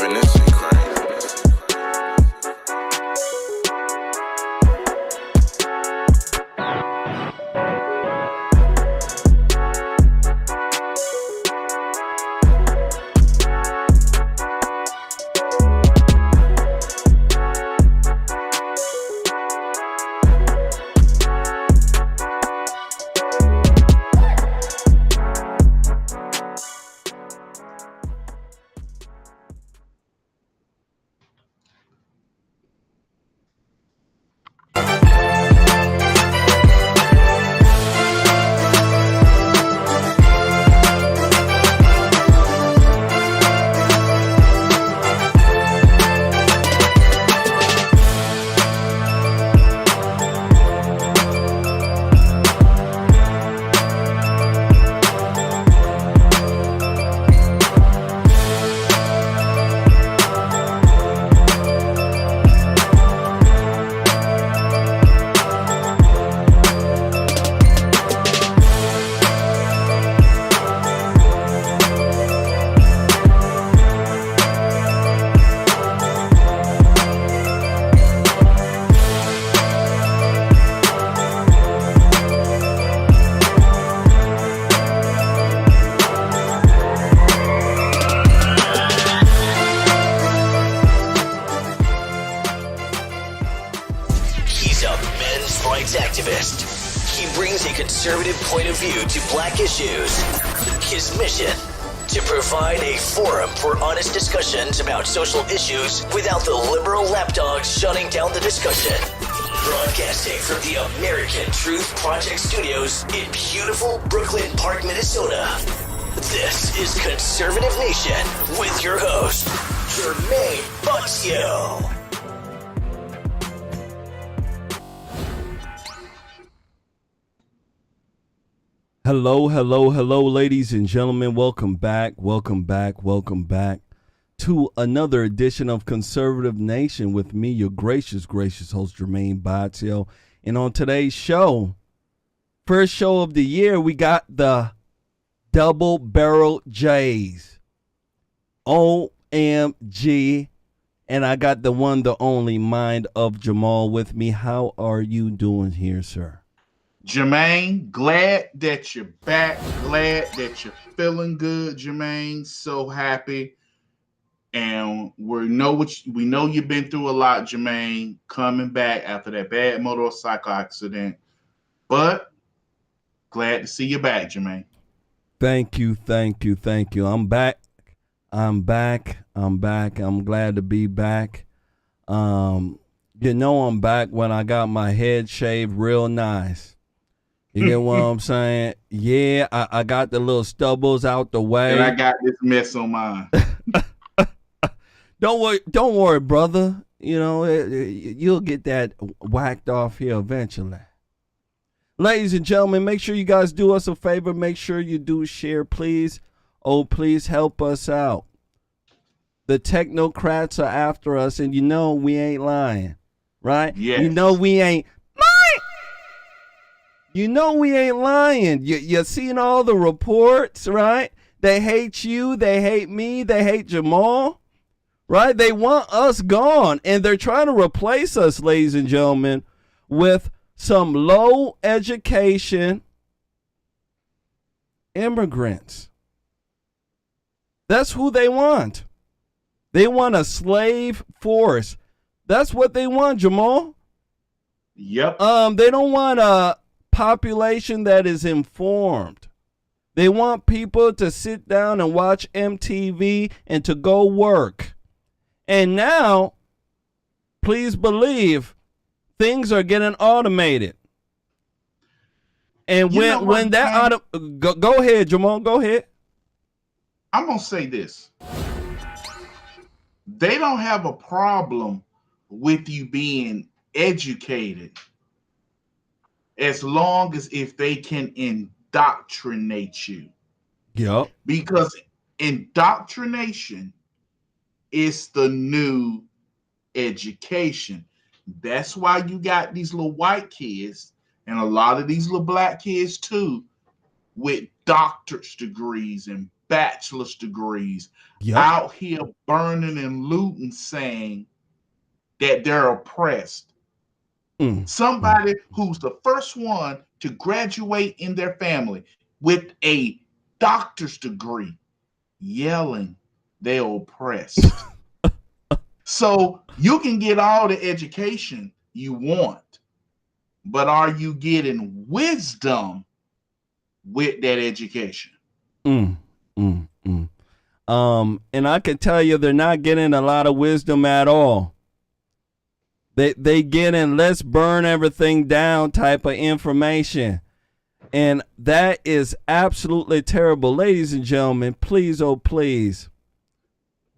living this shit crazy. Conservative point of view to black issues. His mission, to provide a forum for honest discussions about social issues without the liberal lapdogs shutting down the discussion. Broadcasting from the American Truth Project Studios in beautiful Brooklyn Park, Minnesota. This is Conservative Nation with your host, Jermain Botsio. Hello, ladies and gentlemen. Welcome back to another edition of Conservative Nation with me, your gracious host, Jermain Botsio. And on today's show, first show of the year, we got the Double Barrel J's. OMG. And I got the one, the only Mind of Jamal with me. How are you doing here, sir? Jermain, glad that you're back. Glad that you're feeling good, Jermain. So happy. And we know you've been through a lot, Jermain, coming back after that bad motorcycle accident. But glad to see you back, Jermain. Thank you. I'm back. I'm glad to be back. I'm back when I got my head shaved real nice. You get what I'm saying? Yeah, I got the little stubbles out the way. And I got this mess on mine. Don't worry, brother. You know, you'll get that whacked off here eventually. Ladies and gentlemen, make sure you guys do us a favor. Make sure you do share, please. Oh, please help us out. The technocrats are after us, and we ain't lying, right? Yes. We ain't. We ain't lying. You're seeing all the reports, right? They hate you. They hate me. They hate Jamal, right? They want us gone, and they're trying to replace us, ladies and gentlemen, with some low education immigrants. That's who they want. They want a slave force. That's what they want, Jamal. Yep. They don't want a population that is informed. They want people to sit down and watch MTV and to go work. And now, please believe, things are getting automated. And when that go ahead, Jamal, go ahead. I'm gonna say this. They don't have a problem with you being educated as long as if they can indoctrinate you. Yep. Because indoctrination is the new education. That's why you got these little white kids and a lot of these little black kids too with doctorate degrees and bachelor's degrees Yep. out here burning and looting, saying that they're oppressed. Somebody who's the first one to graduate in their family with a doctor's degree yelling they're oppressed. So you can get all the education you want, but are you getting wisdom with that education? And I can tell you they're not getting a lot of wisdom at all. They getting let's burn everything down type of information. And that is absolutely terrible. Ladies and gentlemen, please, oh please,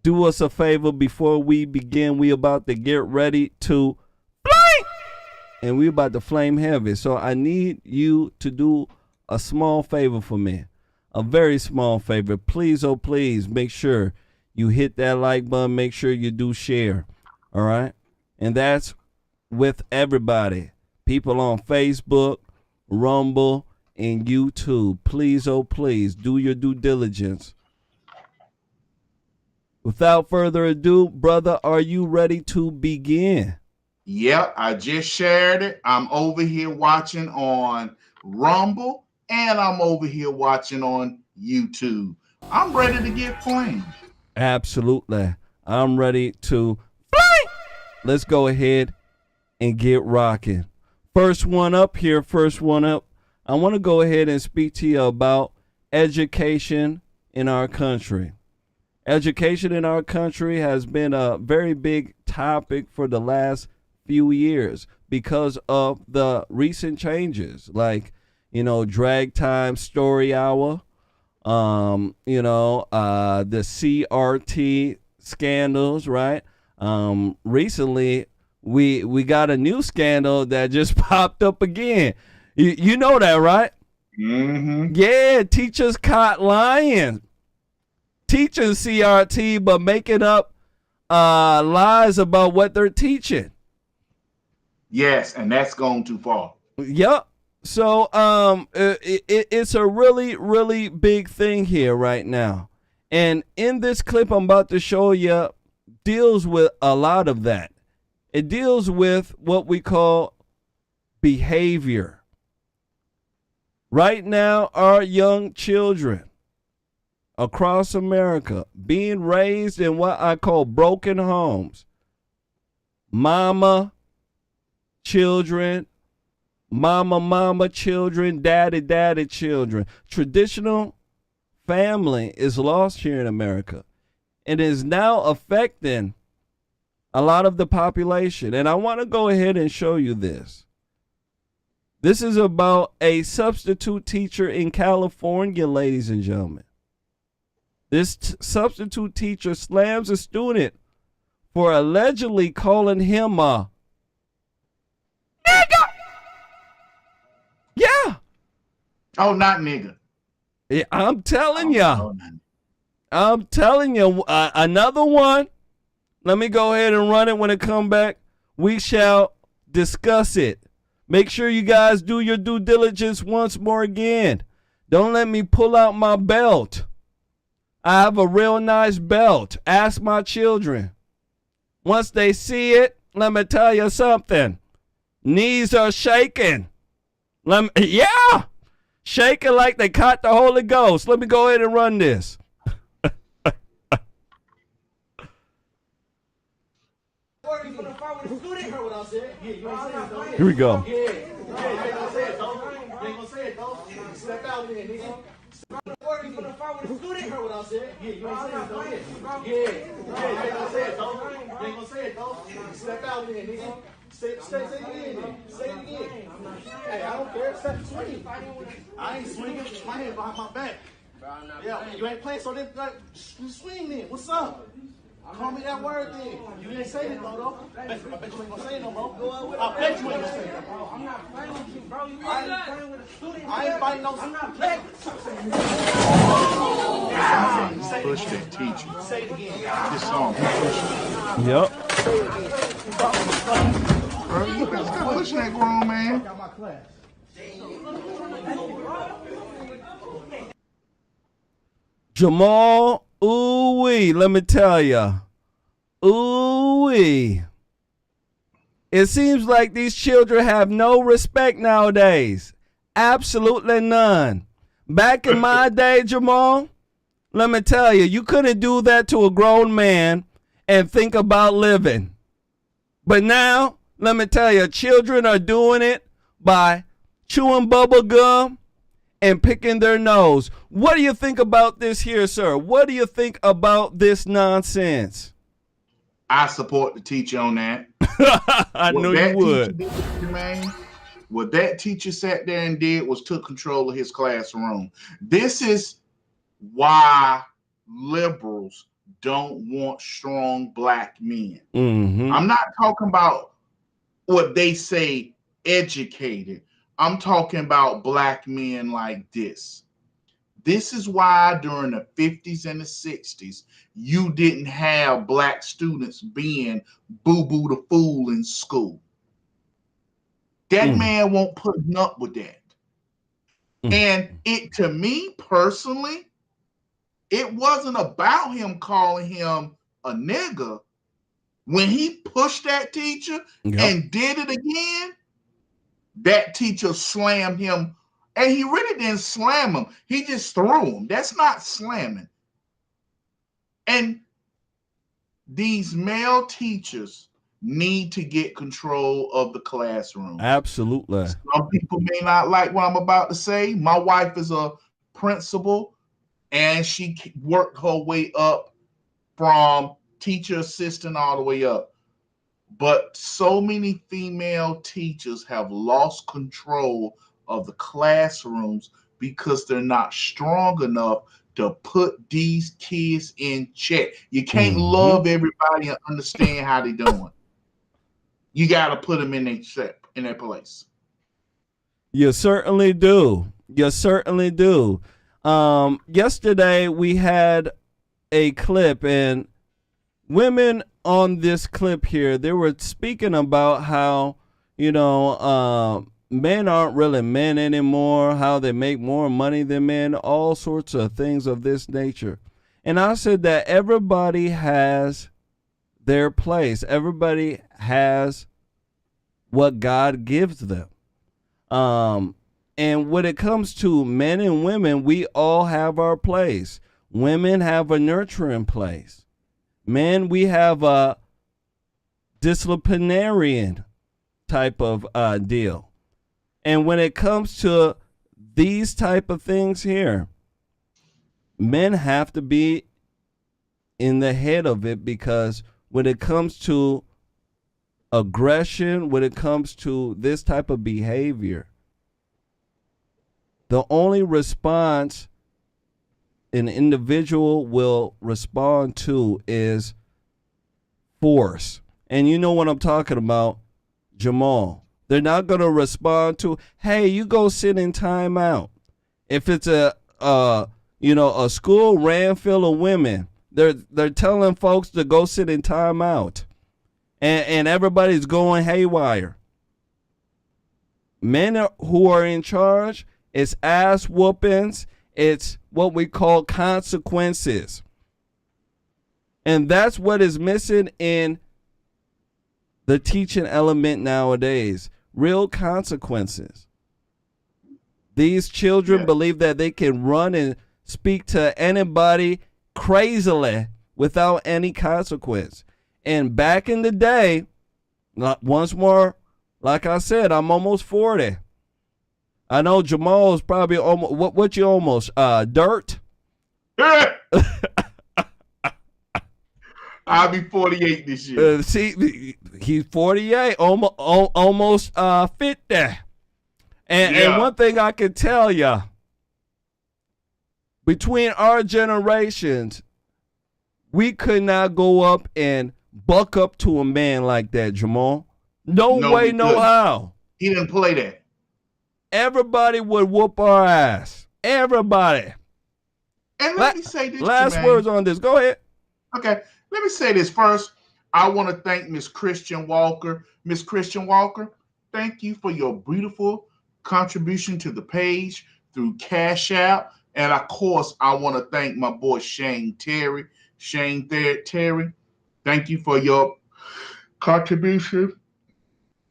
do us a favor before we begin. We about to get ready to flame. And we about to flame heavy. So I need you to do a small favor for me. A very small favor. Please, oh please, make sure you hit that like button. Make sure you do share. All right? And that's with everybody. People on Facebook, Rumble, and YouTube. Please, oh please, do your due diligence. Without further ado, brother, are you ready to begin? Yep, I just shared it. I'm over here watching on Rumble, and I'm over here watching on YouTube. I'm ready to get flamed. Absolutely. I'm ready to flame. Let's go ahead and get rocking. First one up here, first one up. I want to go ahead and speak to you about education in our country. Education in our country has been a very big topic for the last few years because of the recent changes, like, drag time, story hour, the CRT scandals, right? Recently, we got a new scandal that just popped up again. You know that, right? Mm-hmm. Yeah, teachers caught lying. Teaching CRT, but making up lies about what they're teaching. Yes, and that's gone too far. Yep. So it's a really, really big thing here right now. And in this clip I'm about to show you deals with a lot of that. It deals with what we call behavior. Right now, our young children across America being raised in what I call broken homes. Mama, children, mama, children, daddy, children. Traditional family is lost here in America and is now affecting a lot of the population. And I want to go ahead and show you this. This is about a substitute teacher in California, ladies and gentlemen. This substitute teacher slams a student for allegedly calling him a nigga. Yeah. Oh, not nigga. Yeah, I'm telling you. I'm telling you. Another one. Let me go ahead and run it when it come back. We shall discuss it. Make sure you guys do your due diligence once more again. Don't let me pull out my belt. I have a real nice belt. Ask my children. Once they see it, let me tell you something. Knees are shaking. Yeah. Shaking like they caught the Holy Ghost. Let me go ahead and run this. Here we go. Say it again. Hey, I don't care. Swing. I ain't swinging. My hand behind my back. Yeah, you ain't playing, so then swing then. What's up? Call me that word then. You ain't saying it though. I bet you ain't gonna say it no more. I bet you ain't gonna say it. I'm not playing with you, bro. You ain't playing with a student. I ain't fighting no. I'm not playing with you. Push that teacher. Say it again. This song. Yep. Bro, you better stop pushing that grown man. Got my class. Jamal, ooh-wee, let me tell you. Ooh-wee. It seems like these children have no respect nowadays. Absolutely none. Back in my day, Jamal, let me tell you, you couldn't do that to a grown man and think about living. But now, let me tell you, children are doing it by chewing bubble gum and picking their nose. What do you think about this here, sir? What do you think about this nonsense? I support the teacher on that. I know you would. What that teacher sat there and did was took control of his classroom. This is why liberals don't want strong black men. Mm-hmm. I'm not talking about what they say educated. I'm talking about black men like this. This is why during the 50s and the 60s, you didn't have black students being boo-boo the fool in school. That man won't put up with that. And it, to me personally, it wasn't about him calling him a nigger. When he pushed that teacher and did it again, that teacher slammed him. And he really didn't slam him. He just threw him. That's not slamming. And these male teachers need to get control of the classroom. Absolutely. Some people may not like what I'm about to say. My wife is a principal, and she worked her way up from teacher assistant all the way up. But so many female teachers have lost control of the classrooms because they're not strong enough to put these kids in check. You can't love everybody and understand how they're doing. You got to put them in their place. You certainly do. You certainly do. Yesterday we had a clip, and women on this clip here, they were speaking about how, men aren't really men anymore, how they make more money than men, all sorts of things of this nature. And I said that everybody has their place. Everybody has what God gives them. And when it comes to men and women, we all have our place. Women have a nurturing place. Men, we have a disciplinarian type of deal. And when it comes to these type of things here, men have to be in the head of it, because when it comes to aggression, when it comes to this type of behavior, the only response an individual will respond to is force. And you know what I'm talking about, Jamal. They're not going to respond to, hey, you go sit in timeout. If it's a school ran full of women, they're telling folks to go sit in timeout. And everybody's going haywire. Men who are in charge, it's ass whoopings. It's what we call consequences. And that's what is missing in the teaching element nowadays. Real consequences. These children believe that they can run and speak to anybody crazily without any consequence. And back in the day, once more, like I said, I'm almost 40. I know Jamal is probably almost, what you almost, dirt? I'll be 48 this year. See, he's 48, almost 50. And one thing I can tell you, between our generations, we could not go up and buck up to a man like that, Jamal. No way, no how. He didn't play that. Everybody would whoop our ass. Everybody. And let me say this, last Jermain. Words on this. Go ahead. Okay. Let me say this first. I want to thank Miss Christian Walker. Miss Christian Walker, thank you for your beautiful contribution to the page through Cash App And of course, I want to thank my boy Terry. Terry, thank you for your contribution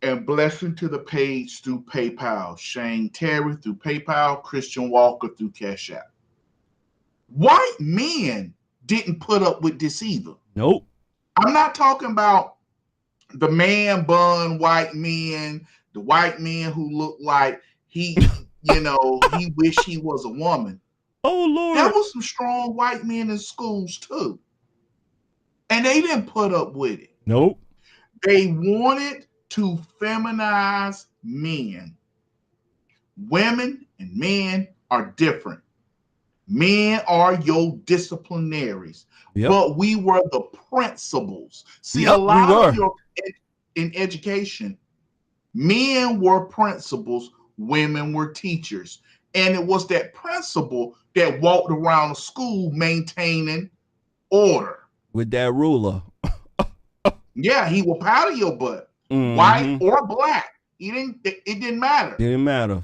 and blessing to the page through PayPal. Shane Terry through PayPal, Christian Walker through Cash App. White men didn't put up with this either. Nope. I'm not talking about the man bun white men, the white men who look like he wished he was a woman. Oh, Lord. There was some strong white men in schools too. And they didn't put up with it. Nope. They wanted to feminize men. Women and men are different. Men are your disciplinaries. Yep. But we were the principals. See, yep, a lot of in education, men were principals, women were teachers. And it was that principal that walked around the school maintaining order. With that ruler. Yeah, he will powder your butt. Mm-hmm. White or black. It didn't matter. It didn't matter.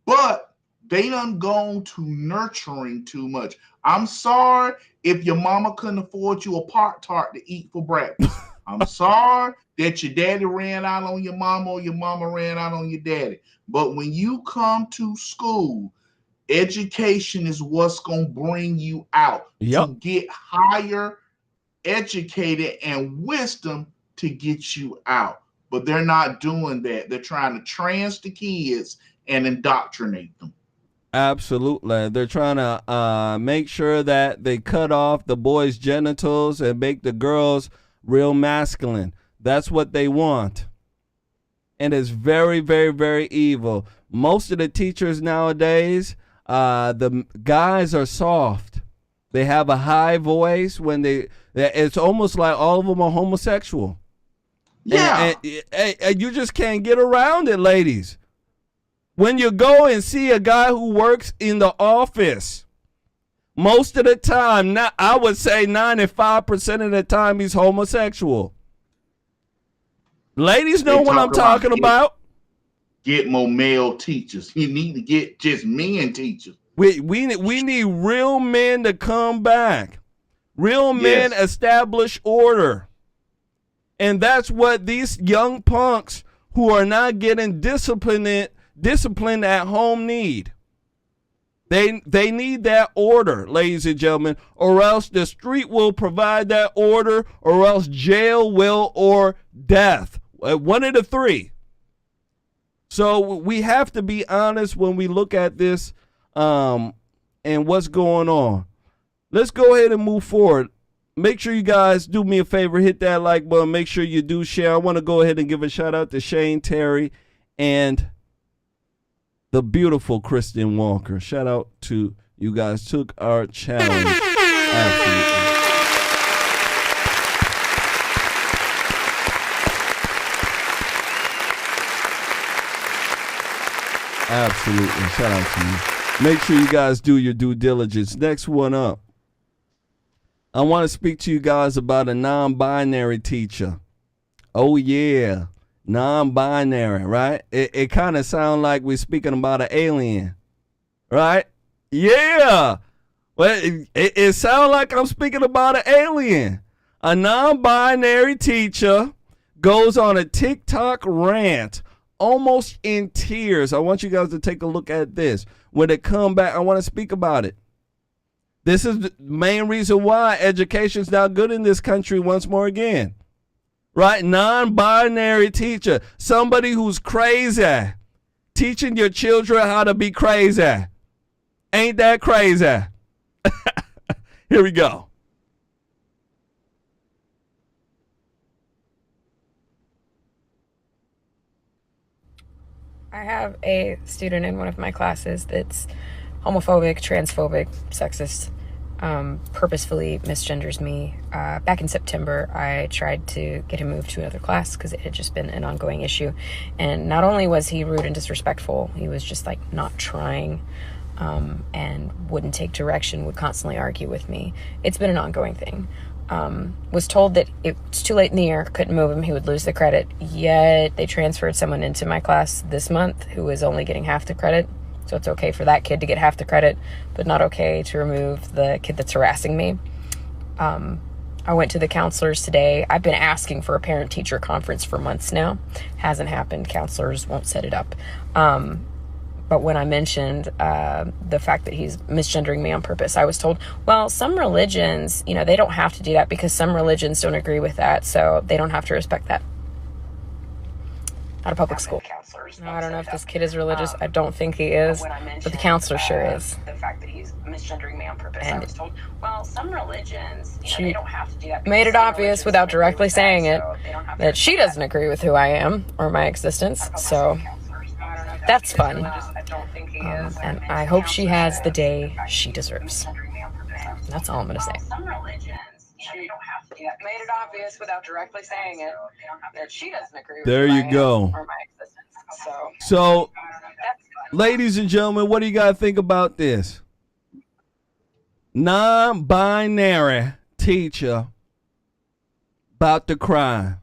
But they done gone to nurturing too much. I'm sorry if your mama couldn't afford you a Pop-Tart to eat for breakfast. I'm sorry that your daddy ran out on your mama or your mama ran out on your daddy. But when you come to school, education is what's going to bring you out. Yep. To get higher educated and wisdom to get you out. But they're not doing that. They're trying to trans the kids and indoctrinate them. Absolutely. They're trying to make sure that they cut off the boys' genitals and make the girls real masculine. That's what they want. And it's very, very, very evil. Most of the teachers nowadays, the guys are soft. They have a high voice when it's almost like all of them are homosexual. Yeah. And you just can't get around it, ladies. When you go and see a guy who works in the office, most of the time, I would say 95% of the time, he's homosexual. Ladies know what I'm talking about. Get more male teachers. You need to get just men teachers. We need real men to come back. Real men establish order. And that's what these young punks who are not getting disciplined at home need. They need that order, ladies and gentlemen, or else the street will provide that order, or else jail will, or death. One of the three. So we have to be honest when we look at this and what's going on. Let's go ahead and move forward. Make sure you guys do me a favor, hit that like button. Make sure you do share. I want to go ahead and give a shout out to Shane Terry and the beautiful Kristen Walker. Shout out to you guys. Took our challenge. Absolutely. Absolutely. Shout out to you. Make sure you guys do your due diligence. Next one up. I want to speak to you guys about a non-binary teacher. Oh, yeah. Non-binary, right? It kind of sounds like we're speaking about an alien, right? Yeah. Well, it sounds like I'm speaking about an alien. A non-binary teacher goes on a TikTok rant, almost in tears. I want you guys to take a look at this. When they come back, I want to speak about it. This is the main reason why education's not good in this country once more again. Right? Non-binary teacher. Somebody who's crazy. Teaching your children how to be crazy. Ain't that crazy? Here we go. I have a student in one of my classes that's homophobic, transphobic, sexist, purposefully misgenders me. Back in September, I tried to get him moved to another class because it had just been an ongoing issue. And not only was he rude and disrespectful, he was just like not trying and wouldn't take direction, would constantly argue with me. It's been an ongoing thing. Was told that it's too late in the year, couldn't move him, he would lose the credit. Yet they transferred someone into my class this month who was only getting half the credit. So it's okay for that kid to get half the credit, but not okay to remove the kid that's harassing me. I went to the counselors today. I've been asking for a parent-teacher conference for months now. Hasn't happened. Counselors won't set it up. But when I mentioned the fact that he's misgendering me on purpose, I was told, well, some religions, they don't have to do that because some religions don't agree with that, so they don't have to respect that. Out of public school. No, I don't know if this kid is religious. I don't think he is, but the counselor sure is. The fact that he's misgendering me on purpose, I was told, well, some religions, she they don't have to do that. Made it obvious without directly saying it that she doesn't agree with who I am or my existence. So that's fun. And I hope she has the day she deserves. That's all I'm going to say. Some religions, they don't have to do that. Made it obvious without directly saying it that she doesn't agree with there who you I am go. or my existence. So, ladies and gentlemen, what do you guys think about this? Non-binary teacher about to cry.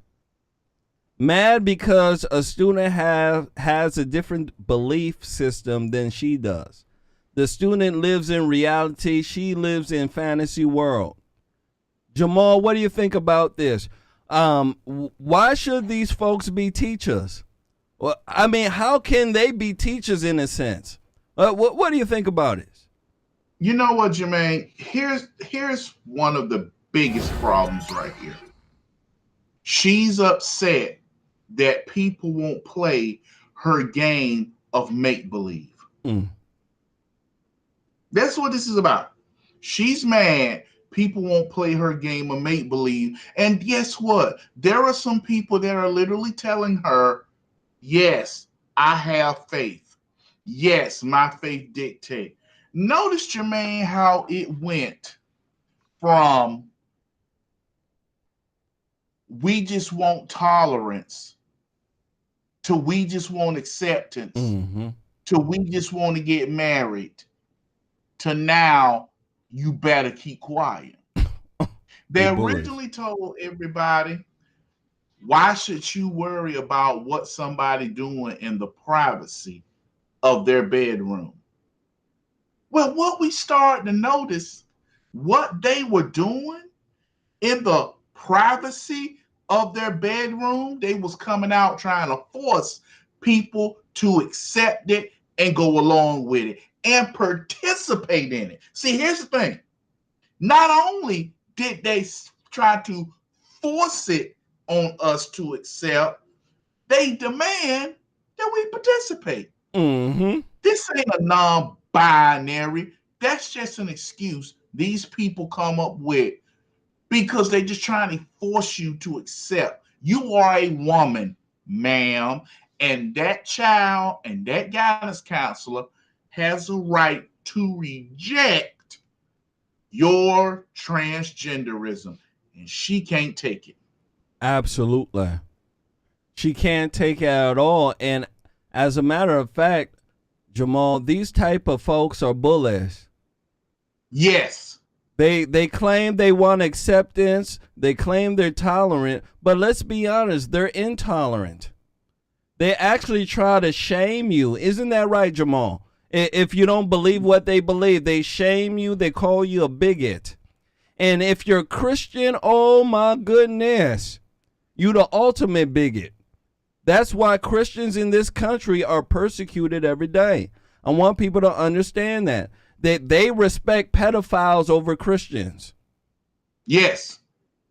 Mad because a student has a different belief system than she does. The student lives in reality. She lives in fantasy world. Jamal, what do you think about this? Why should these folks be teachers? Well, I mean, how can they be teachers in a sense? What do you think about it? You know what, Jermain? Here's one of the biggest problems right here. She's upset that people won't play her game of make-believe. That's what this is about. She's mad people won't play her game of make-believe. And guess what? There are some people that are literally telling her, yes, I have faith. Yes, my faith dictates. Notice, Jermain, how it went from we just want tolerance to we just want acceptance to we just want to get married to now you better keep quiet. They originally told everybody, why should you worry about what somebody doing in the privacy of their bedroom? Well, what we started to notice, what they were doing in the privacy of their bedroom, they was coming out trying to force people to accept it and go along with it and participate in it. See, here's the thing. Not only did they try to force it on us to accept, they demand that we participate. This ain't a non-binary. That's just an excuse these people come up with because they're just trying to force you to accept. You are a woman, ma'am, and that child and that guidance counselor has a right to reject your transgenderism, and she can't take it. Absolutely. She can't take it at all. And as a matter of fact, Jamal, these type of folks are bullies. Yes. They claim they want acceptance. They claim they're tolerant. But let's be honest, they're intolerant. They actually try to shame you. Isn't that right, Jamal? If you don't believe what they believe, they shame you. They call you a bigot. And if you're Christian, oh my goodness, you the ultimate bigot. That's why Christians in this country are persecuted every day. I want people to understand that they respect pedophiles over Christians. Yes.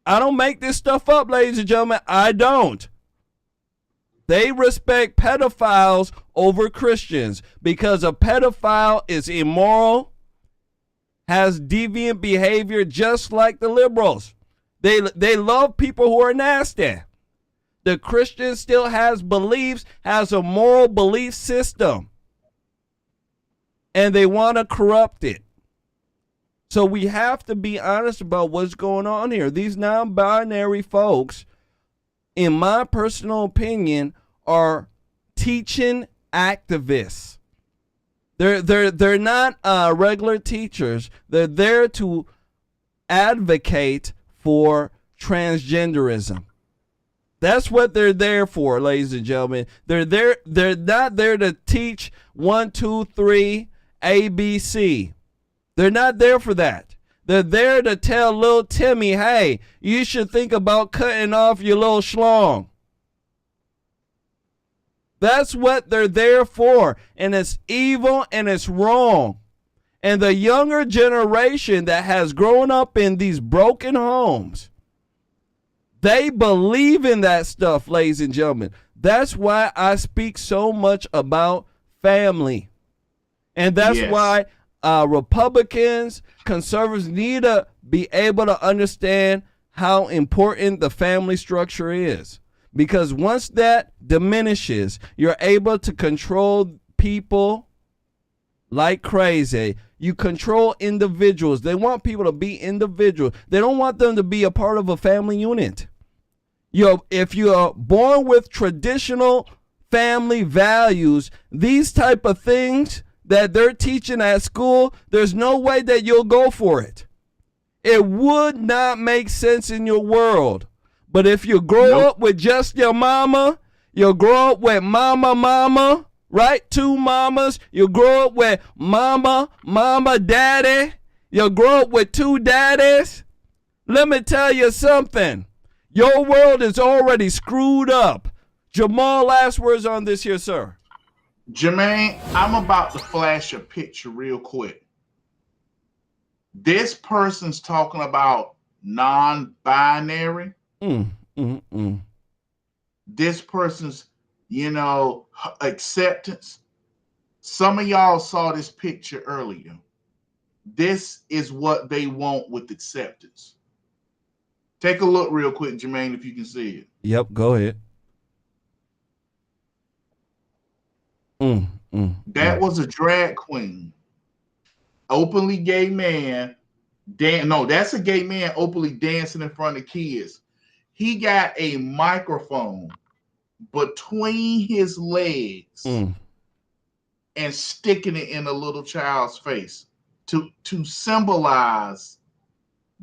I don't make this stuff up, ladies and gentlemen. I don't. They respect pedophiles over Christians because a pedophile is immoral, has deviant behavior just like the liberals. They love people who are nasty. The Christian still has beliefs, has a moral belief system, and they want to corrupt it. So we have to be honest about what's going on here. These non-binary folks, in my personal opinion, are teaching activists. They're not regular teachers. They're there to advocate for transgenderism. That's what they're there for, ladies and gentlemen. They're not there to teach 1, 2, 3, ABC. They're not there for that. They're there to tell little Timmy, hey, you should think about cutting off your little schlong. That's what they're there for. And it's evil and it's wrong. And the younger generation that has grown up in these broken homes, they believe in that stuff, ladies and gentlemen. That's why I speak so much about family. And that's why Republicans, conservatives need to be able to understand how important the family structure is. Because once that diminishes, you're able to control people like crazy. You control individuals. They want people to be individuals. They don't want them to be a part of a family unit. If you're born with traditional family values, these type of things that they're teaching at school, there's no way that you'll go for it. It would not make sense in your world. But if you grow up with just your mama, you'll grow up with mama, right? 2 mamas. You'll grow up with mama, daddy. You'll grow up with 2 daddies. Let me tell you something. Your world is already screwed up. Jamal, last words on this here, sir. Jermain, I'm about to flash a picture real quick. This person's talking about non-binary. This person's, acceptance. Some of y'all saw this picture earlier. This is what they want with acceptance. Take a look real quick, Jermain, if you can see it. Yep, go ahead. That was a drag queen. Openly gay man. That's a gay man openly dancing in front of kids. He got a microphone between his legs and sticking it in a little child's face to symbolize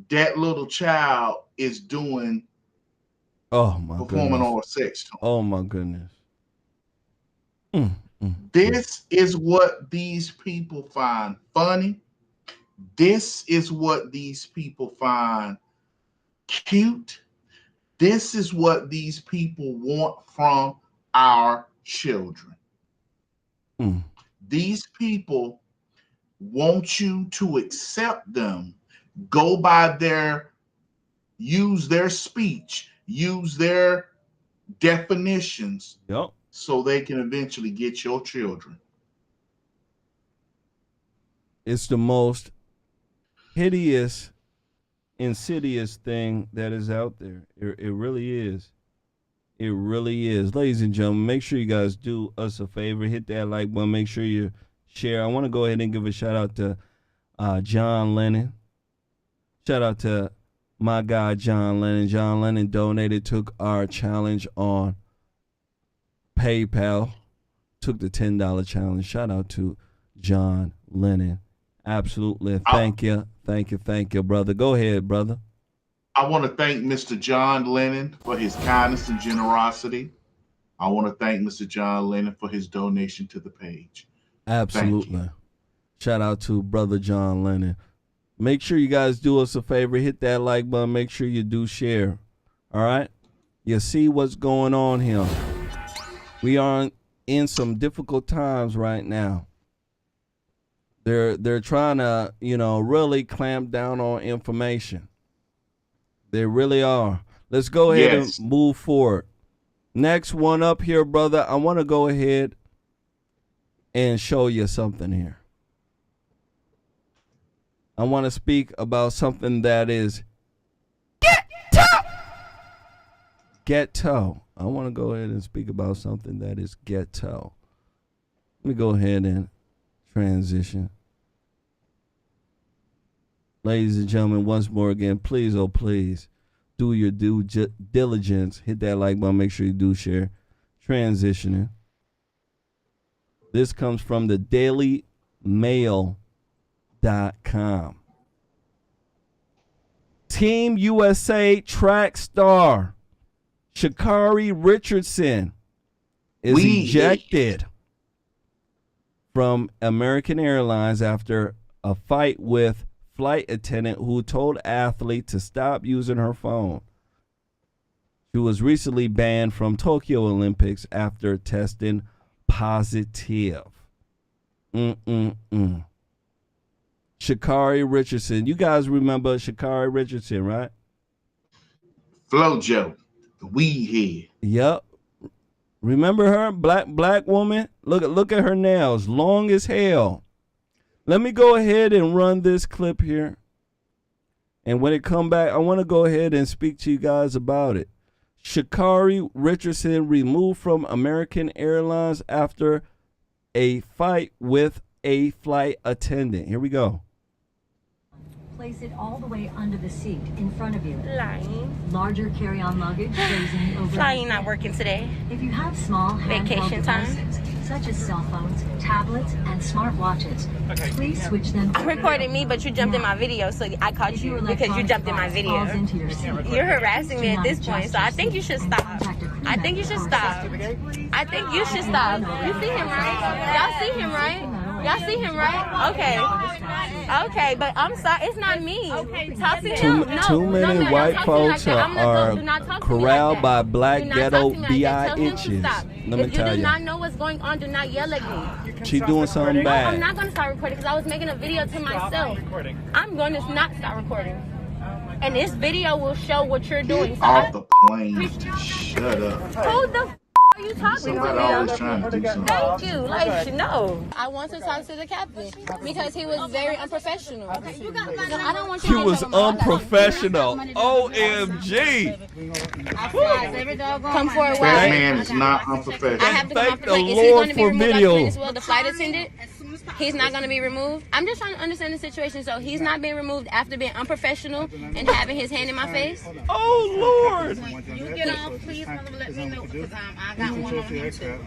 that little child is doing performing on a sex toy. Oh my goodness. This is what these people find funny. This is what these people find cute. This is what these people want from our children. These people want you to accept them, go by use their speech, use their definitions. Yep. So they can eventually get your children. It's the most hideous, insidious thing that is out there. It really is. It really is. Ladies and gentlemen, make sure you guys do us a favor. Hit that like button. Make sure you share. I want to go ahead and give a shout out to John Lennon. Shout out to my guy, John Lennon. John Lennon donated, took our challenge on PayPal, took the $10 challenge. Shout out to John Lennon. Absolutely. Thank you, brother. Go ahead, brother. I want to thank Mr. John Lennon for his kindness and generosity. I want to thank Mr. John Lennon for his donation to the page. Absolutely. Shout out to brother John Lennon. Make sure you guys do us a favor. Hit that like button. Make sure you do share. All right? You see what's going on here. We are in some difficult times right now. They're trying to, really clamp down on information. They really are. Let's go ahead and move forward. Next one up here, brother. I want to go ahead and show you something here. I want to speak about something that is ghetto. I want to go ahead and speak about something that is ghetto. Let me go ahead and transition. Ladies and gentlemen, once more again, please, oh please, do your due diligence. Hit that like button. Make sure you do share. Transitioning. This comes from the DailyMail.com. Team USA track star Sha'Carri Richardson is ejected from American Airlines after a fight with flight attendant who told athlete to stop using her phone. She was recently banned from Tokyo Olympics after testing positive. Sha'Carri Richardson. You guys remember Sha'Carri Richardson, right? Flojo, the weed head. Yep. Remember her? Black woman? Look at her nails. Long as hell. Let me go ahead and run this clip here. And when it come back, I want to go ahead and speak to you guys about it. Sha'Carri Richardson removed from American Airlines after a fight with a flight attendant. Here we go. Place it all the way under the seat in front of you. Lying. Larger carry-on luggage goes in the overhead. Flying not working today. If you have small Vacation handheld time. devices, such as cell phones, tablets, and smartwatches, please switch them. You recorded me, but you jumped in my video, so I caught you because you jumped in my video. You're harassing me at this point, so I think you should stop. I think you should stop. I think you should stop. You see him, right? Y'all see him, right? Y'all see him, right? Okay. Okay, but I'm sorry. It's not me. Talk to him. Too many white folks are corralled by black ghetto B.I.H.'s. Let me tell you. If you do not know what's going on, do not yell at me. She doing something bad. No, I'm not going to start recording because I was making a video to myself. I'm going to not start recording. And this video will show what you're doing. Get off the plane. Shut up. Who the are you talking Somebody to always me? trying to do something. Thank you. Like, no. I want to talk to the captain because he was very unprofessional. No, I don't want you He to was unprofessional. OMG. Come forward. That man is not unprofessional. I have to come Thank off the the plane. Is he Lord going to be for removed off the video. plane as well? The flight attendant? He's not going to be removed. I'm just trying to understand the situation. So he's not being removed after being unprofessional and having his hand in my face? Oh, Lord. You get off, please, let me know because I got one on him too.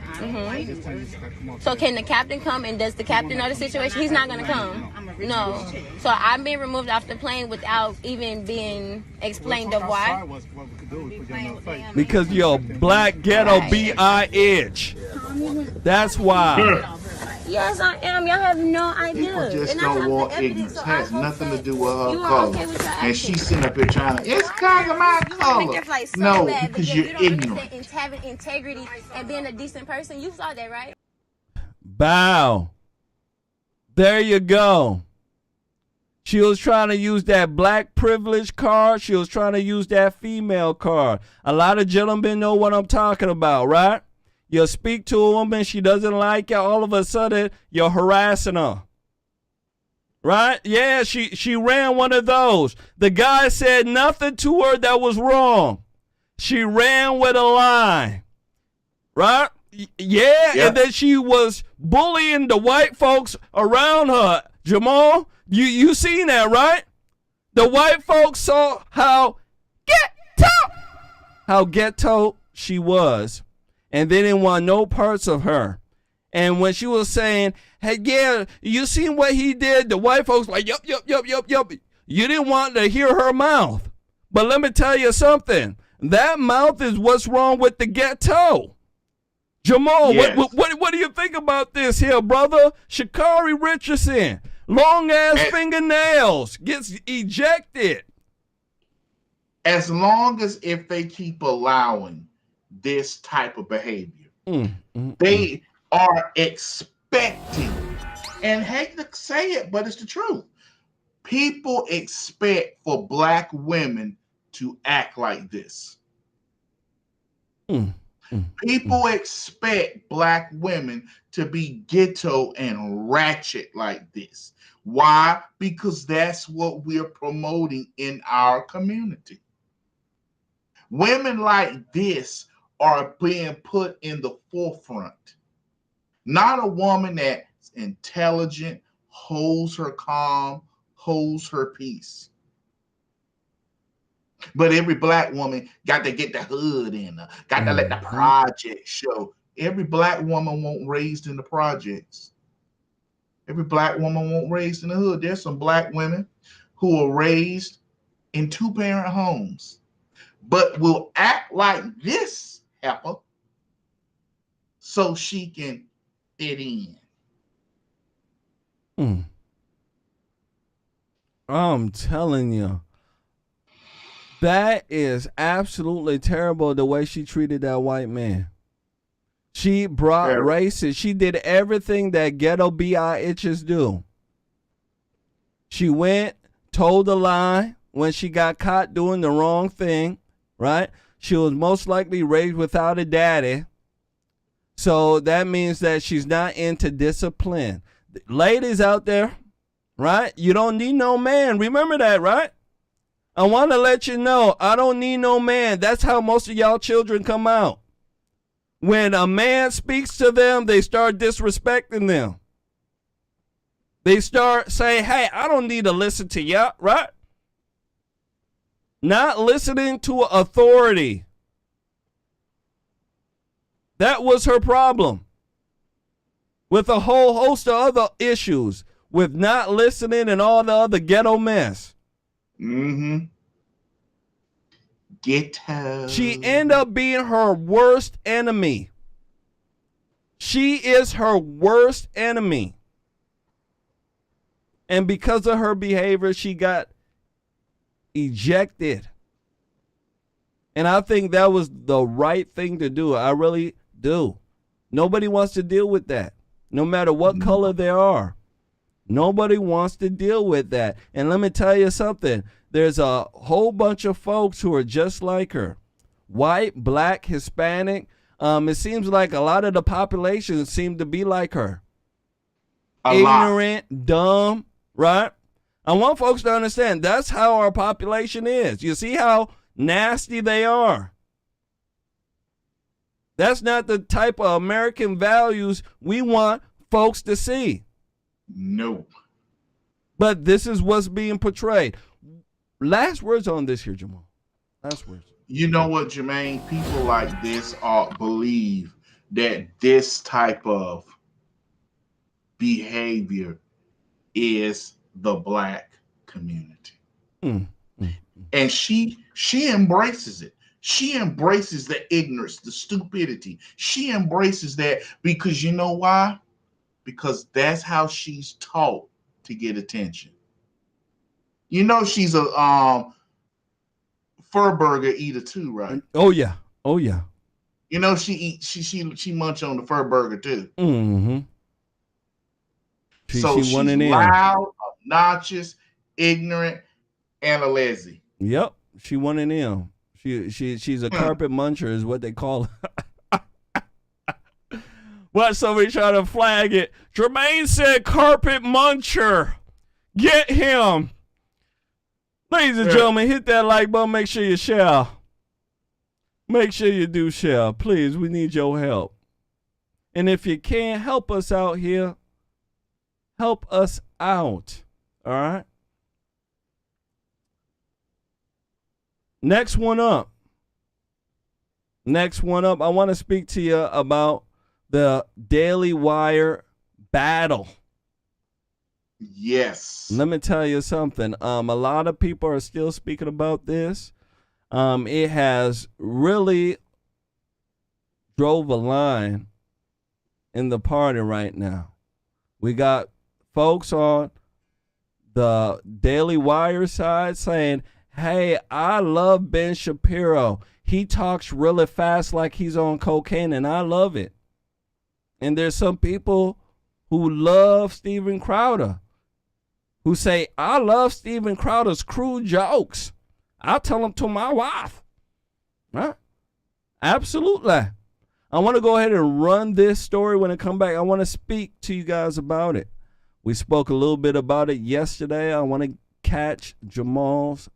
So can the captain come and does the captain know the situation? He's not going to come. No. So I'm being removed off the plane without even being explained of why? Because you're a black ghetto B.I.H. That's why. Yes, I am. Y'all have no idea. People just And I don't have want the evidence, ignorance. so It has I hope nothing to that do with her you are color. okay with your And actions. she's sitting up here trying to, it's kind of my You want to color. make your flight so No, bad, because but you're you don't ignorant. understand having integrity and being a decent person. You saw that, right? Bow. There you go. She was trying to use that black privilege card. She was trying to use that female card. A lot of gentlemen know what I'm talking about, right? You speak to a woman, she doesn't like you, all of a sudden you're harassing her. Right? Yeah, she ran one of those. The guy said nothing to her that was wrong. She ran with a lie. Right? Yeah, Yep. and then she was bullying the white folks around her. Jamal, you seen that, right? The white folks saw how ghetto she was. And they didn't want no parts of her. And when she was saying, hey, yeah, you seen what he did? The white folks like, yup. You didn't want to hear her mouth. But let me tell you something. That mouth is what's wrong with the ghetto. Jamal, Yes. what do you think about this here, brother? Sha'Carri Richardson, long-ass fingernails, gets ejected. As long as if they keep allowing this type of behavior, they are expecting, and hate to say it, but it's the truth. People expect for black women to act like this. People expect black women to be ghetto and ratchet like this. Why? Because that's what we're promoting in our community. Women like this are being put in the forefront. Not a woman that's intelligent, holds her calm, holds her peace. But every black woman got to get the hood in her, got to let the project show. Every black woman won't raised in the projects. Every black woman won't raised in the hood. There's some black women who are raised in two-parent homes, but will act like this heifer so she can fit in. I'm telling you, that is absolutely terrible the way she treated that white man. She brought racist. She did everything that ghetto bitches do. She went, told a lie when she got caught doing the wrong thing, right? She was most likely raised without a daddy. So that means that she's not into discipline. Ladies out there, right? You don't need no man. Remember that, right? I want to let you know, I don't need no man. That's how most of y'all children come out. When a man speaks to them, they start disrespecting them. They start saying, hey, I don't need to listen to you, right? Not listening to authority. That was her problem. With a whole host of other issues. With not listening and all the other ghetto mess. Ghetto. She ended up being her worst enemy. She is her worst enemy. And because of her behavior, she got ejected. And I think that was the right thing to do. I really do. Nobody wants to deal with that, no matter what color they are. Nobody wants to deal with that. And let me tell you something. There's a whole bunch of folks who are just like her. White, black, Hispanic. It seems like a lot of the population seem to be like her. Ignorant, dumb, right? I want folks to understand that's how our population is. You see how nasty they are. That's not the type of American values we want folks to see. No. But this is what's being portrayed. Last words on this here, Jamal. Last words. You know what, Jermain? People like this believe that this type of behavior is the black community. And she embraces it. She embraces the ignorance, the stupidity. She embraces that because you know why? Because that's how she's taught to get attention. You know she's a fur burger eater too, right? Oh yeah. Oh yeah. You know she munch on the fur burger too. So she's loud, obnoxious, ignorant, and a lazy. Yep, she one in them. She's a carpet muncher is what they call her. What, somebody trying to flag it? Jermain said carpet muncher. Get him. Ladies and gentlemen, hit that like button. Make sure you share. Make sure you do share. Please, we need your help. And if you can't help us out here, help us out. All right? Next one up. I want to speak to you about the Daily Wire battle. Yes. Let me tell you something. A lot of people are still speaking about this. It has really drove a line in the party right now. We got folks on the Daily Wire side saying, hey, I love Ben Shapiro. He talks really fast like he's on cocaine, and I love it. And there's some people who love Steven Crowder who say, I love Steven Crowder's crude jokes. I'll tell them to my wife. Right? Absolutely. I want to go ahead and run this story when I come back. I want to speak to you guys about it. We spoke a little bit about it yesterday. I want to catch Jamal's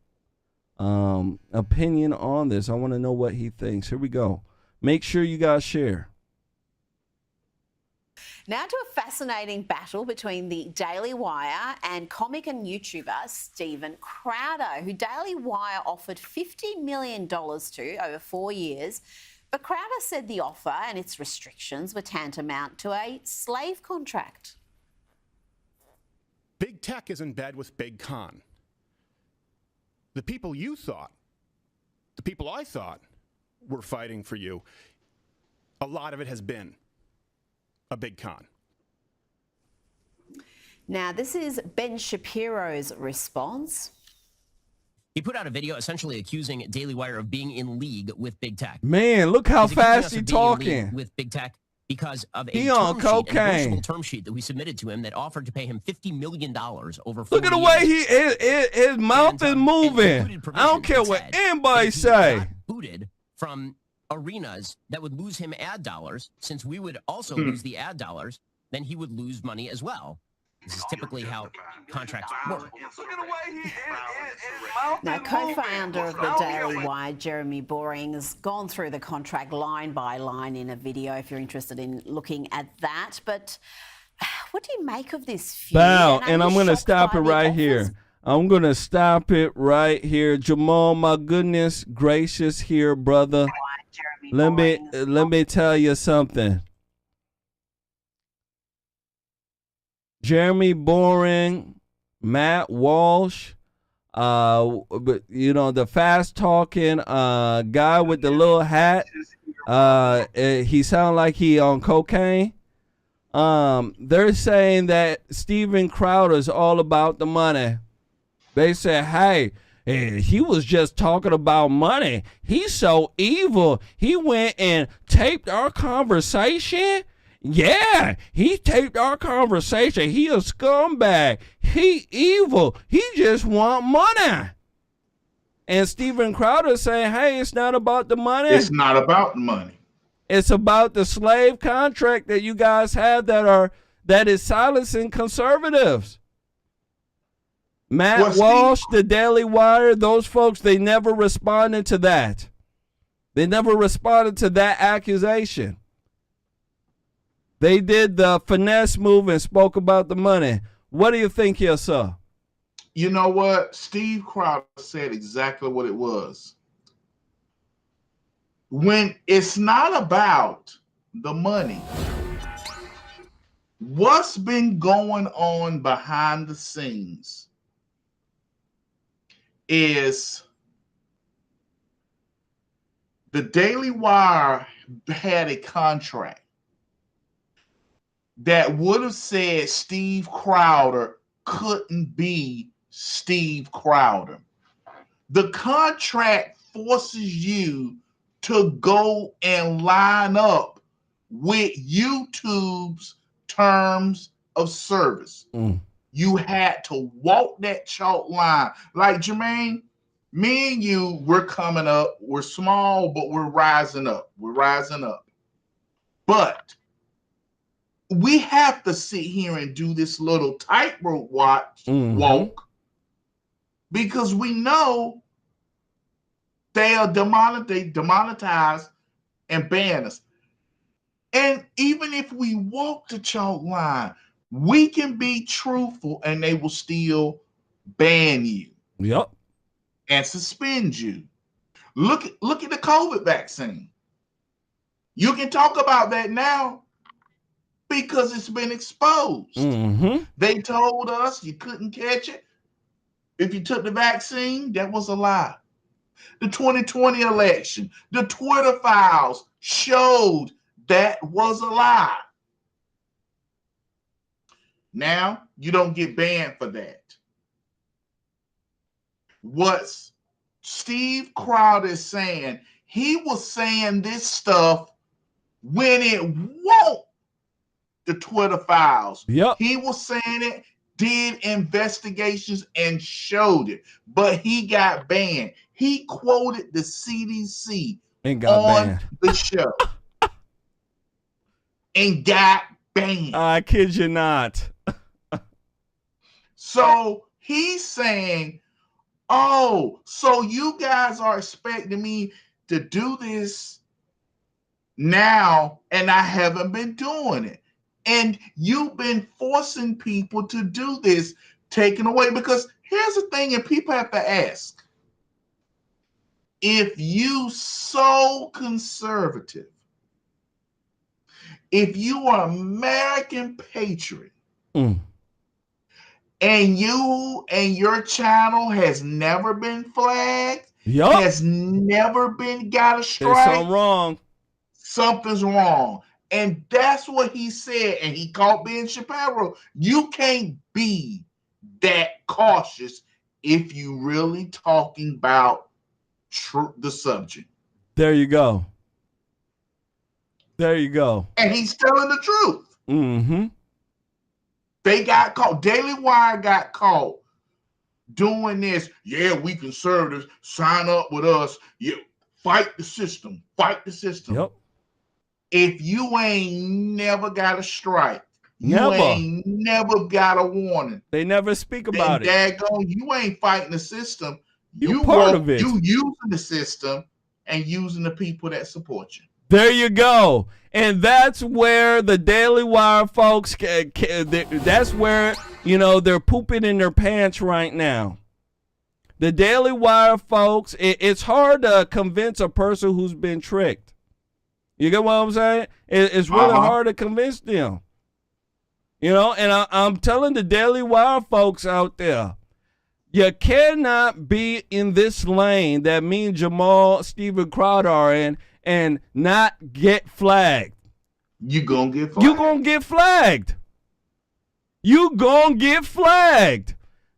opinion on this. I want to know what he thinks. Here we go. Make sure you guys share. Now to a fascinating battle between the Daily Wire and comic and YouTuber Steven Crowder, who Daily Wire offered $50 million to over 4 years. But Crowder said the offer and its restrictions were tantamount to a slave contract. Big tech is in bed with Big Con. The people you thought, the people I thought, we're fighting for you, a lot of it has been a big con. Now, this is Ben Shapiro's response. He put out a video essentially accusing Daily Wire of being in league with big tech. Man, look how He's accusing fast us he of being in league talking. with big tech because of a He on term sheet, a cocaine. negotiable term sheet that we submitted to him that offered to pay him $50 million over 4 Look at the way his mouth is moving. I don't care what anybody say. Booted from arenas that would lose him ad dollars, since we would also lose the ad dollars, then he would lose money as well. This is typically how contracts work. Now, co-founder of the Daily Wire, Jeremy Boring, has gone through the contract line by line in a video if you're interested in looking at that. But what do you make of this feud? Bow, and I'm going to stop it right here. I'm going to stop it right here. Jamal, my goodness gracious here, brother. Let me tell you something. Jeremy Boring, Matt Walsh, you know, the fast talking guy with the little hat. He sound like he on cocaine. They're saying that Steven Crowder is all about the money. They said, hey, he was just talking about money. He's so evil. He went and taped our conversation. Yeah, he taped our conversation. He a scumbag. He evil. He just want money. And Steven Crowder saying, hey, it's not about the money. It's not about the money. It's about the slave contract that you guys have that is silencing conservatives. Matt Walsh, the Daily Wire, those folks, they never responded to that. They never responded to that accusation. They did the finesse move and spoke about the money. What do you think here, sir? You know what? Steve Crowder said exactly what it was. When it's not about the money, what's been going on behind the scenes is the Daily Wire had a contract that would have said Steve Crowder couldn't be Steve Crowder. The contract forces you to go and line up with YouTube's terms of service. You had to walk that chalk line. Like Jermain, me and you, we're coming up. We're small, but we're rising up. We're rising up. But we have to sit here and do this little tightrope walk because we know they are demonetized and ban us. And even if we walk the chalk line, we can be truthful and they will still ban you. Yep. And suspend you. Look at the COVID vaccine. You can talk about that now because it's been exposed. They told us you couldn't catch it if you took the vaccine. That was a lie. The 2020 election, the Twitter files showed that was a lie. Now you don't get banned for that. What's Steve Crowder is saying, he was saying this stuff when it won't the Twitter files. Yep. He was saying it, did investigations and showed it, but he got banned. He quoted the CDC and got on banned. the show and got banned. I kid you not. So he's saying, oh, so you guys are expecting me to do this now, and I haven't been doing it. And you've been forcing people to do this, taking away. Because here's the thing, and people have to ask, if you so conservative, if you are American patriot, and you and your channel has never been flagged, has never got a strike. There's something wrong. Something's wrong. And that's what he said. And he called Ben Shapiro. You can't be that cautious if you really talking about the subject. There you go. There you go. And he's telling the truth. Mm-hmm. They got caught. Daily Wire got caught doing this. Yeah, we conservatives, sign up with us. Yeah, fight the system. Fight the system. Yep. If you ain't never got a strike, you ain't never got a warning. They never speak about it. Daggone, you ain't fighting the system. You part of it. You using the system and using the people that support you. There you go. And that's where the Daily Wire folks, that's where, they're pooping in their pants right now. The Daily Wire folks, it's hard to convince a person who's been tricked. You get what I'm saying? It's really hard to convince them. And I'm telling the Daily Wire folks out there, you cannot be in this lane that me and Jamal, Steven Crowder are in and not get flagged. You gonna get flagged. You gonna get flagged. You gonna get flagged.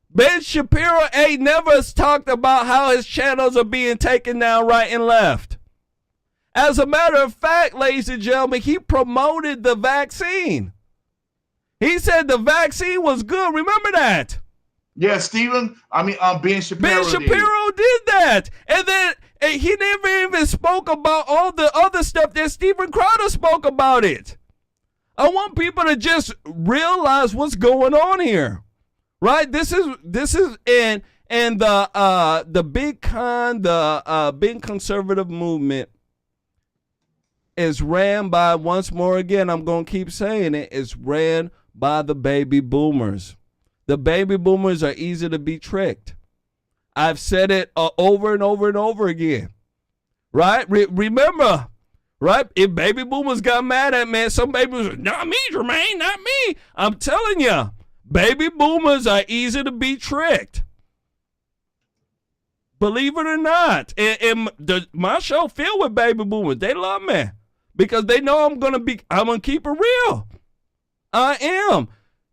Ben Shapiro ain't never talked about how his channels are being taken down right and left. As a matter of fact, ladies and gentlemen, he promoted the vaccine. He said the vaccine was good. Remember that? Yeah, Ben Shapiro. Ben Shapiro did that. And then he never even spoke about all the other stuff that Steven Crowder spoke about it. I want people to just realize what's going on here. Right? This is the big conservative movement is ran by, once more again, I'm going to keep saying it, it's ran by the baby boomers. The baby boomers are easy to be tricked. I've said it over and over and over again. Right? Remember, right? If baby boomers got mad at me, some baby boomers, not me, Jermain, not me. I'm telling you, baby boomers are easy to be tricked. Believe it or not. My show filled with baby boomers. They love me because they know I'm gonna keep it real. I am.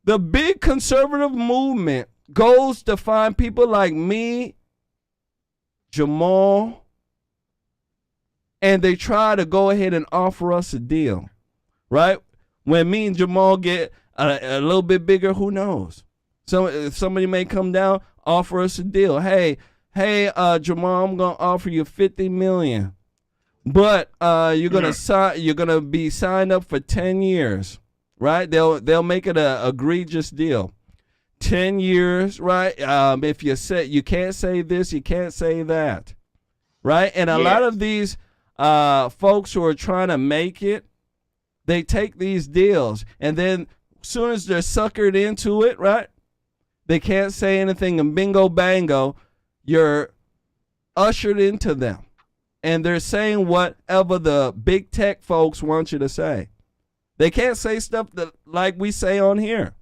The big conservative movement goes to find people like me, Jamal, and they try to go ahead and offer us a deal, right? When me and Jamal get a little bit bigger, who knows? Somebody may come down, offer us a deal. Hey, Jamal, I'm gonna offer you $50 million, but you're gonna be signed up for 10 years. Right? They'll make it a egregious deal. 10 years, right? If you can't say this, you can't say that. Right? And a lot of these folks who are trying to make it, they take these deals, and then as soon as they're suckered into it, right? They can't say anything, and bingo bango, you're ushered into them. And they're saying whatever the big tech folks want you to say. They can't say stuff like we say on here.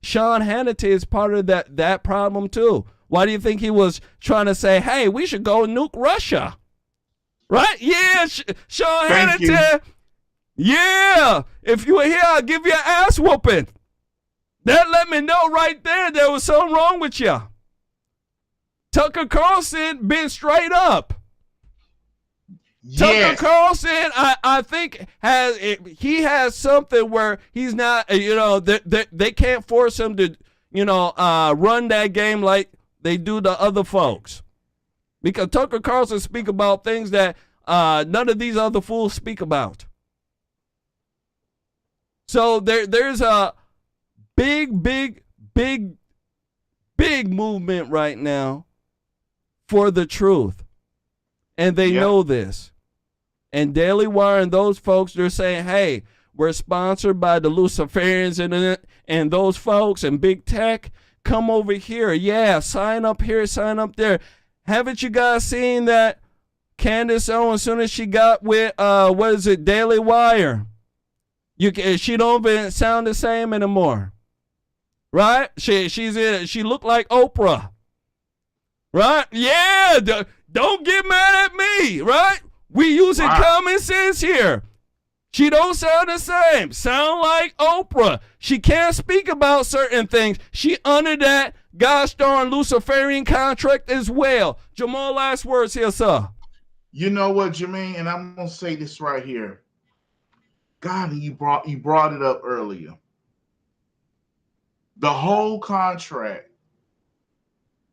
Sean Hannity is part of that problem too. Why do you think he was trying to say, hey, we should go nuke Russia? Right? Yeah, Sean Hannity. Yeah. If you were here, I'll give you an ass whooping. That let me know right there was something wrong with you. Tucker Carlson been straight up. Tucker Carlson, I think he has something where he's not, they can't force him to, run that game like they do the other folks, because Tucker Carlson speak about things that none of these other fools speak about. So there's a big movement right now for the truth. And they know this. And Daily Wire and those folks, they're saying, hey, we're sponsored by the Luciferians and those folks and big tech. Come over here. Yeah, sign up here, sign up there. Haven't you guys seen that Candace Owens, as soon as she got with, Daily Wire, she don't even sound the same anymore. Right? She looked like Oprah. Right? Yeah. Don't get mad at me, right? We using common sense here. She don't sound the same. Sound like Oprah. She can't speak about certain things. She under that gosh darn Luciferian contract as well. Jamal, last words here, sir. You know what, Jermain, and I'm gonna say this right here. God, you brought it up earlier. The whole contract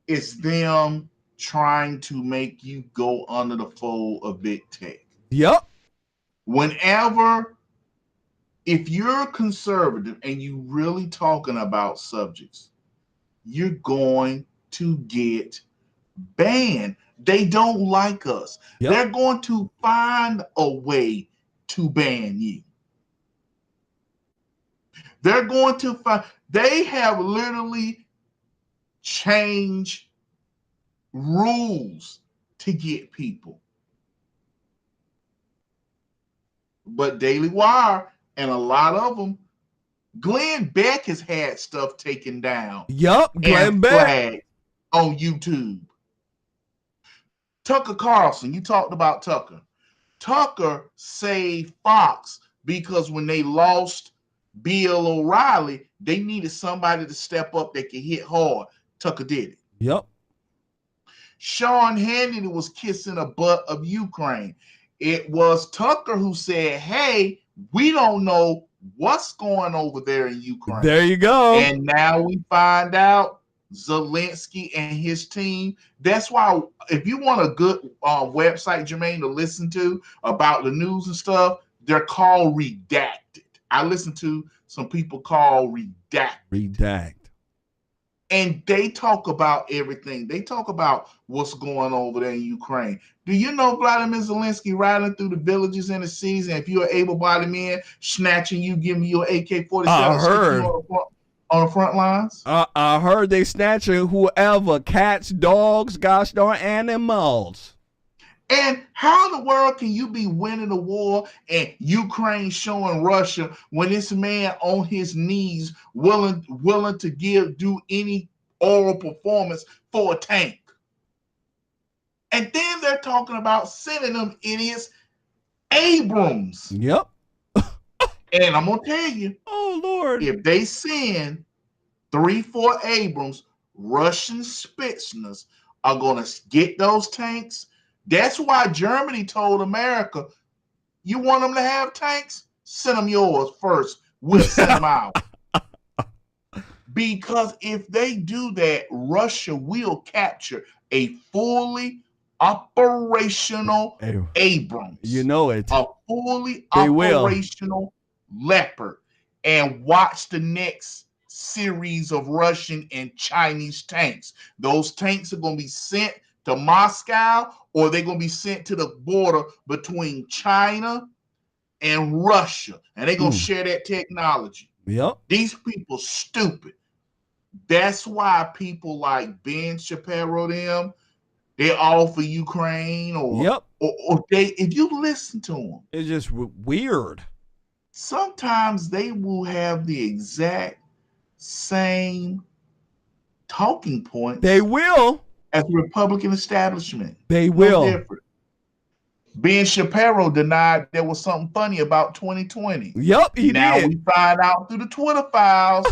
is them trying to make you go under the fold of big tech. Yep. Whenever, if you're conservative and you really talking about subjects, you're going to get banned. They don't like us. Yep. They're going to find a way to ban you. They're going to find, they have literally changed rules to get people. But Daily Wire and a lot of them, Glenn Beck has had stuff taken down. Yup, Glenn Beck on YouTube. Tucker Carlson, you talked about Tucker. Tucker saved Fox because when they lost Bill O'Reilly, they needed somebody to step up that could hit hard. Tucker did it. Yep. Sean Hannity was kissing the butt of Ukraine. It was Tucker who said, hey, we don't know what's going over there in Ukraine. There you go. And now we find out Zelensky and his team. That's why if you want a good website, Jermain, to listen to about the news and stuff, they're called Redacted. I listen to some people called Redact. And they talk about everything. They talk about what's going on over there in Ukraine. Do you know Vladimir Zelensky riding through the villages in the cities, and if you're an able-bodied man, snatching you, giving you an AK-47 I heard. On the front lines? I heard they snatching whoever, cats, dogs, gosh darn animals. And how in the world can you be winning a war and Ukraine showing Russia when this man on his knees willing to do any oral performance for a tank? And then they're talking about sending them idiots Abrams. Yep. And I'm going to tell you, oh Lord, if they send 3-4 Abrams, Russian Spetsnaz are going to get those tanks. That's why Germany told America, you want them to have tanks? Send them yours first. We'll send them out. Because if they do that, Russia will capture a fully operational Abrams. You know it. A fully operational Leopard. And watch the next series of Russian and Chinese tanks. Those tanks are going to be sent to Moscow, or they're going to be sent to the border between China and Russia. And they're going to share that technology. Yep. These people stupid. That's why people like Ben Shapiro, they're all for Ukraine, or they, if you listen to them, it's just weird. Sometimes they will have the exact same talking points. They will. As the Republican establishment. They will. No, Ben Shapiro denied there was something funny about 2020. Yep, he did. Now we find out through the Twitter files.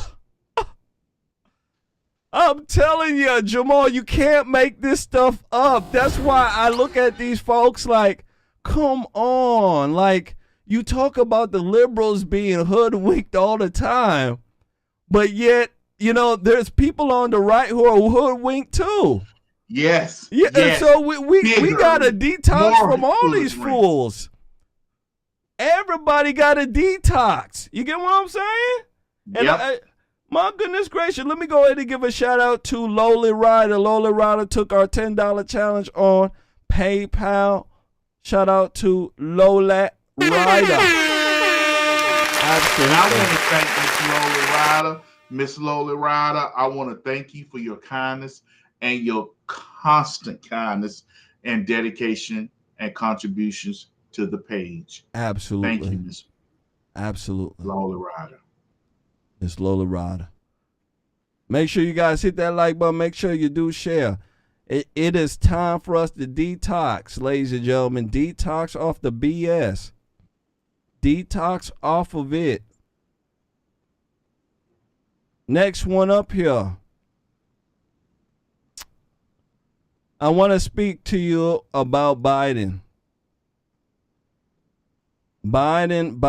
I'm telling you, Jamal, you can't make this stuff up. That's why I look at these folks like, come on. Like, you talk about the liberals being hoodwinked all the time, but yet, you know, there's people on the right who are hoodwinked too. Yes. Yeah. Yes. And so we got to detox from all these fools. Everybody got a detox. You get what I'm saying? And my goodness gracious, let me go ahead and give a shout out to Lowly Rider. Lowly Rider took our $10 challenge on PayPal. Shout out to Lowly Rider. Absolutely. And I want to thank Miss Lowly Rider. I want to thank you for your kindness and your constant kindness and dedication and contributions to the page. Absolutely. Thank you, Miss. Absolutely. Lowly Rider. Miss Lowly Rider. Make sure you guys hit that like button. Make sure you do share. It is time for us to detox, ladies and gentlemen. Detox off the BS. Detox off of it. Next one up here. I want to speak to you about Biden. Biden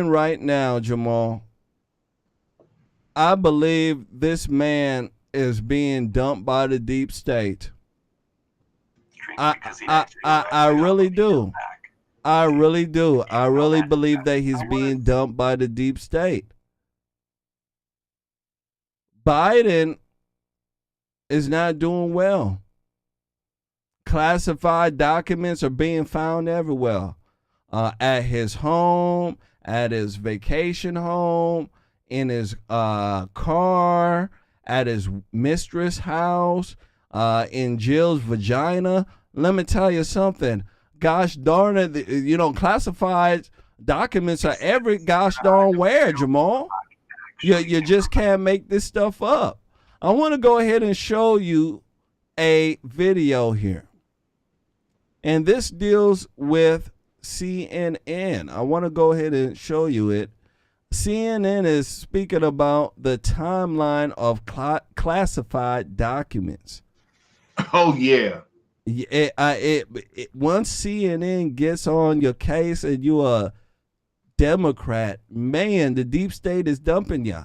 right now, Jamal. I believe this man is being dumped by the deep state. I really do. I really do. I really believe that he's being dumped by the deep state. Biden is not doing well. Classified documents are being found everywhere. At his home, at his vacation home, in his car, at his mistress' house, in Jill's vagina. Let me tell you something. Gosh darn it, classified documents are every gosh darn where, Jamal. You just can't make this stuff up. I want to go ahead and show you a video here. And this deals with CNN. I want to go ahead and show you it. CNN is speaking about the timeline of classified documents. Oh, yeah. Once CNN gets on your case and you're a Democrat, man, the deep state is dumping you.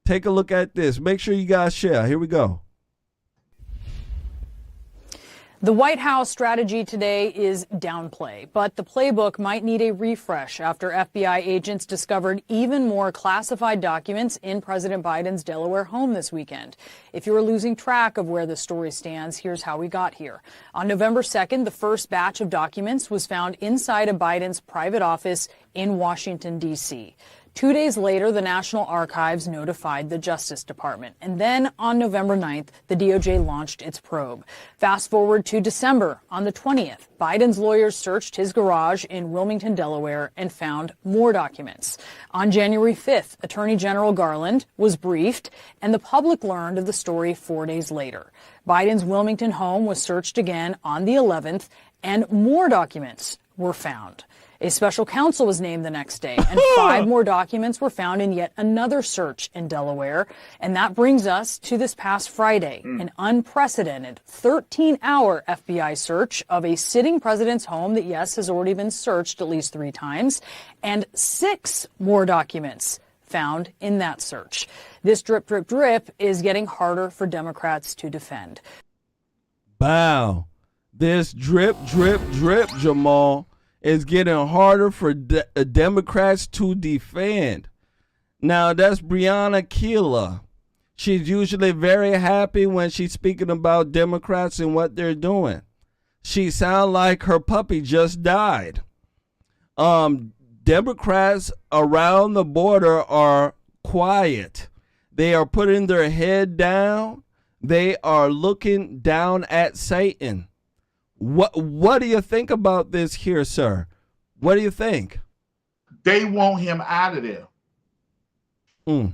Take a look at this. Make sure you guys share. Here we go. The White House strategy today is downplay, but the playbook might need a refresh after FBI agents discovered even more classified documents in President Biden's Delaware home this weekend. If you're losing track of where the story stands, here's how we got here. On November 2nd, the first batch of documents was found inside of Biden's private office in Washington, D.C. 2 days later, the National Archives notified the Justice Department. And then on November 9th, the DOJ launched its probe. Fast forward to December. On the 20th, Biden's lawyers searched his garage in Wilmington, Delaware, and found more documents. On January 5th, Attorney General Garland was briefed, and the public learned of the story 4 days later. Biden's Wilmington home was searched again on the 11th, and more documents were found. A special counsel was named the next day, and 5 more documents were found in yet another search in Delaware. And that brings us to this past Friday, an unprecedented 13-hour FBI search of a sitting president's home that, yes, has already been searched at least 3 times, and 6 more documents found in that search. This drip, drip, drip is getting harder for Democrats to defend. Wow. This drip, drip, drip, Jamal, is getting harder for Democrats to defend. Now, that's Breonna Keeler. She's usually very happy when she's speaking about Democrats and what they're doing. She sounds like her puppy just died. Democrats around the border are quiet. They are putting their head down. They are looking down at Satan. What do you think about this here, sir? What do you think? They want him out of there.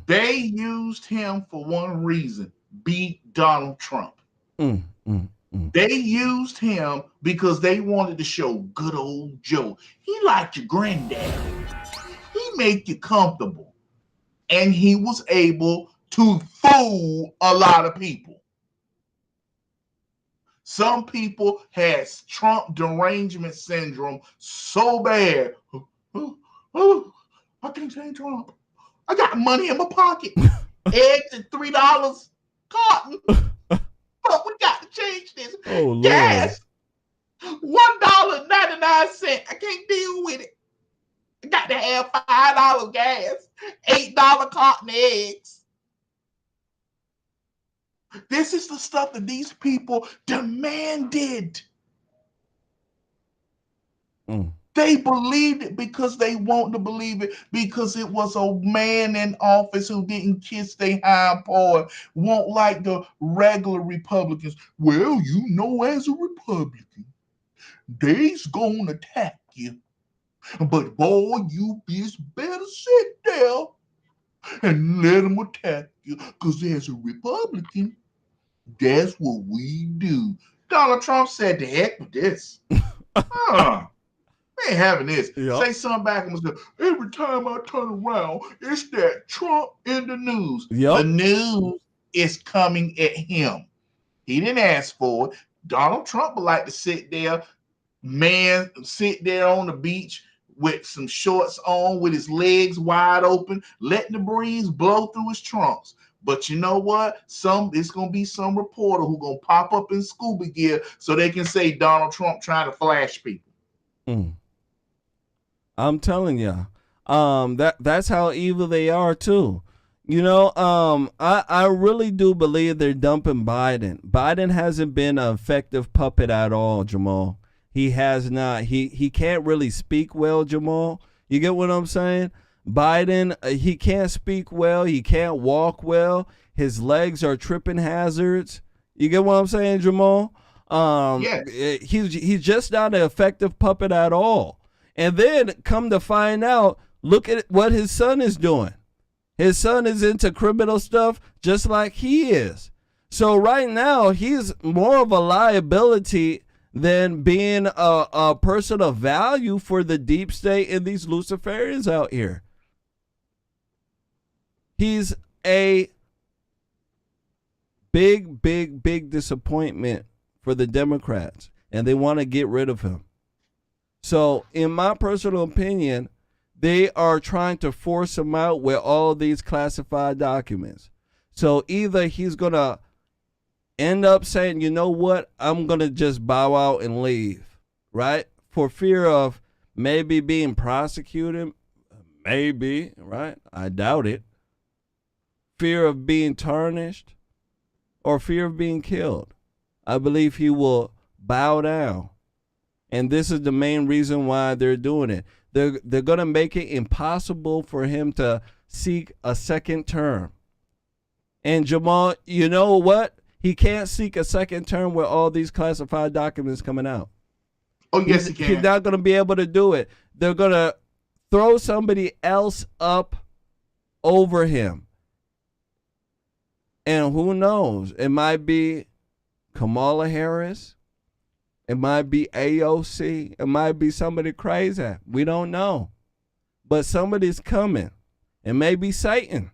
They used him for one reason: beat Donald Trump. They used him because they wanted to show good old Joe. He liked your granddad. He made you comfortable. And he was able to fool a lot of people. Some people has Trump derangement syndrome so bad. I can't stand Trump. I got money in my pocket. Eggs at $3 carton. But we got to change this. Oh, Lord. Gas, $1.99. I can't deal with it. I got to have $5 gas, $8 carton eggs. This is the stuff that these people demanded. They believed it because they want to believe it, because it was a man in office who didn't kiss their hind part, won't like the regular Republicans. Well, as a Republican, they's gonna attack you. But boy, you just better sit there and let them attack you, because as a Republican, That's what we do. Donald Trump said, "The heck with this." We ain't having this. Yep. Say something back and say, every time I turn around, it's that Trump in the news. Yep. The news is coming at him. He didn't ask for it. Donald Trump would like to sit there on the beach with some shorts on, with his legs wide open, letting the breeze blow through his trunks. But you know what? It's gonna be some reporter who gonna pop up in scuba gear so they can say Donald Trump trying to flash people. I'm telling you, that's how evil they are too. You know, I really do believe they're dumping Biden. Biden hasn't been an effective puppet at all, Jamal. He has not. He can't really speak well, Jamal. You get what I'm saying? Biden, he can't speak well. He can't walk well. His legs are tripping hazards. You get what I'm saying, Jamal? Yes. He's just not an effective puppet at all. And then come to find out, look at what his son is doing. His son is into criminal stuff just like he is. So right now, he's more of a liability than being a person of value for the deep state and these Luciferians out here. He's a big, big, big disappointment for the Democrats, and they want to get rid of him. So in my personal opinion, they are trying to force him out with all these classified documents. So either he's going to end up saying, you know what, I'm going to just bow out and leave, right? For fear of maybe being prosecuted, maybe, right? I doubt it. Fear of being tarnished or fear of being killed. I believe he will bow down. And this is the main reason why they're doing it. They're going to make it impossible for him to seek a second term. And Jamal, you know what? He can't seek a second term with all these classified documents coming out. Oh, yes, he can. He's not going to be able to do it. They're going to throw somebody else up over him. And who knows? It might be Kamala Harris. It might be AOC. It might be somebody crazy. We don't know. But somebody's coming. It may be Satan.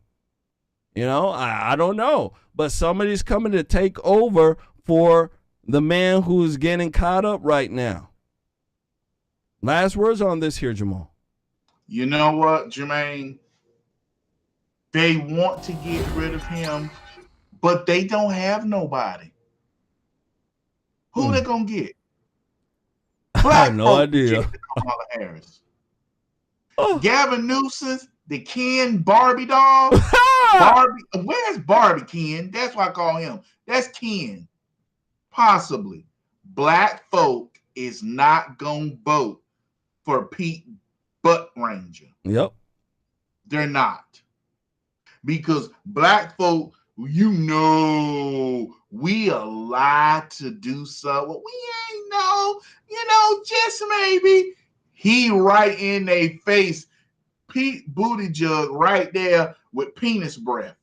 You know, I don't know. But somebody's coming to take over for the man who's getting caught up right now. Last words on this here, Jamal. You know what, Jermaine? They want to get rid of him, but they don't have nobody. Who they gonna get? I have no idea. Kamala Harris. Gavin Newsom, the Ken Barbie doll. Barbie, where's Barbie, Ken? That's what I call him. That's Ken. Possibly. Black folk is not gonna vote for Pete Buttigieg. Yep. They're not. Because black folk, you know, we allowed to do something. We ain't know, just maybe. He right in their face, Pete Buttigieg right there with penis breath.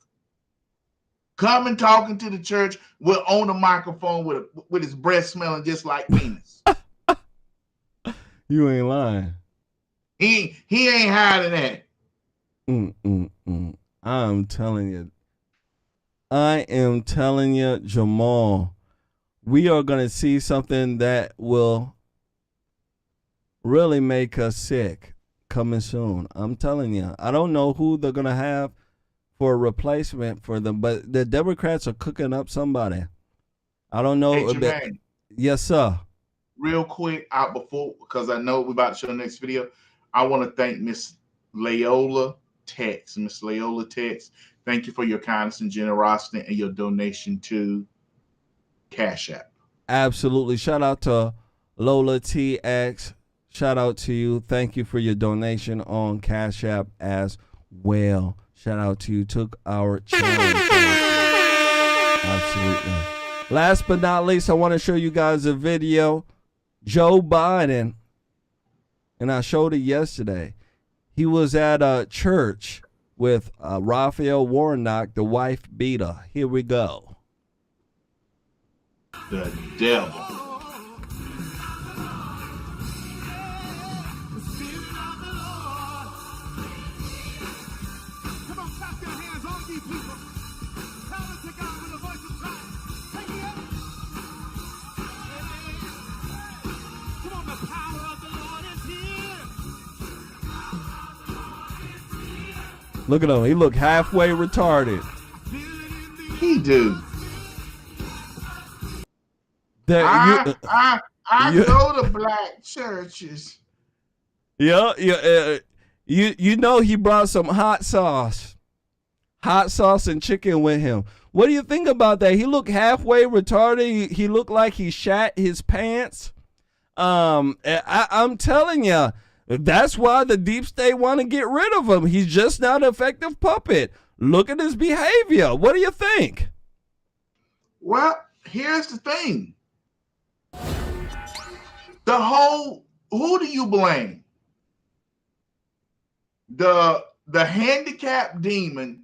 Coming talking to the church on the microphone with his breath smelling just like penis. You ain't lying. He ain't hiding that. I'm telling you. I am telling you, Jamal, we are going to see something that will really make us sick coming soon. I'm telling you. I don't know who they're going to have for a replacement for them, but the Democrats are cooking up somebody. I don't know. Hey, Jermaine, yes, sir. Real quick, because I know we're about to show the next video, I want to thank Miss Layola Tex. Miss Layola Tex, thank you for your kindness and generosity and your donation to Cash App. Absolutely. Shout out to Lola TX. Shout out to you. Thank you for your donation on Cash App as well. Shout out to you. Took our challenge. Absolutely. Last but not least, I want to show you guys a video. Joe Biden, and I showed it yesterday. He was at a church with Raphael Warnock, the wife beater. Here we go. The devil. Look at him. He look halfway retarded. He do. That, I go to black churches. Yeah. You know he brought some hot sauce and chicken with him. What do you think about that? He looked halfway retarded. He looked like he shat his pants. I'm telling you, that's why the deep state want to get rid of him. He's just not an effective puppet. Look at his behavior. What do you think? Well, here's the thing. Who do you blame? The handicapped demon,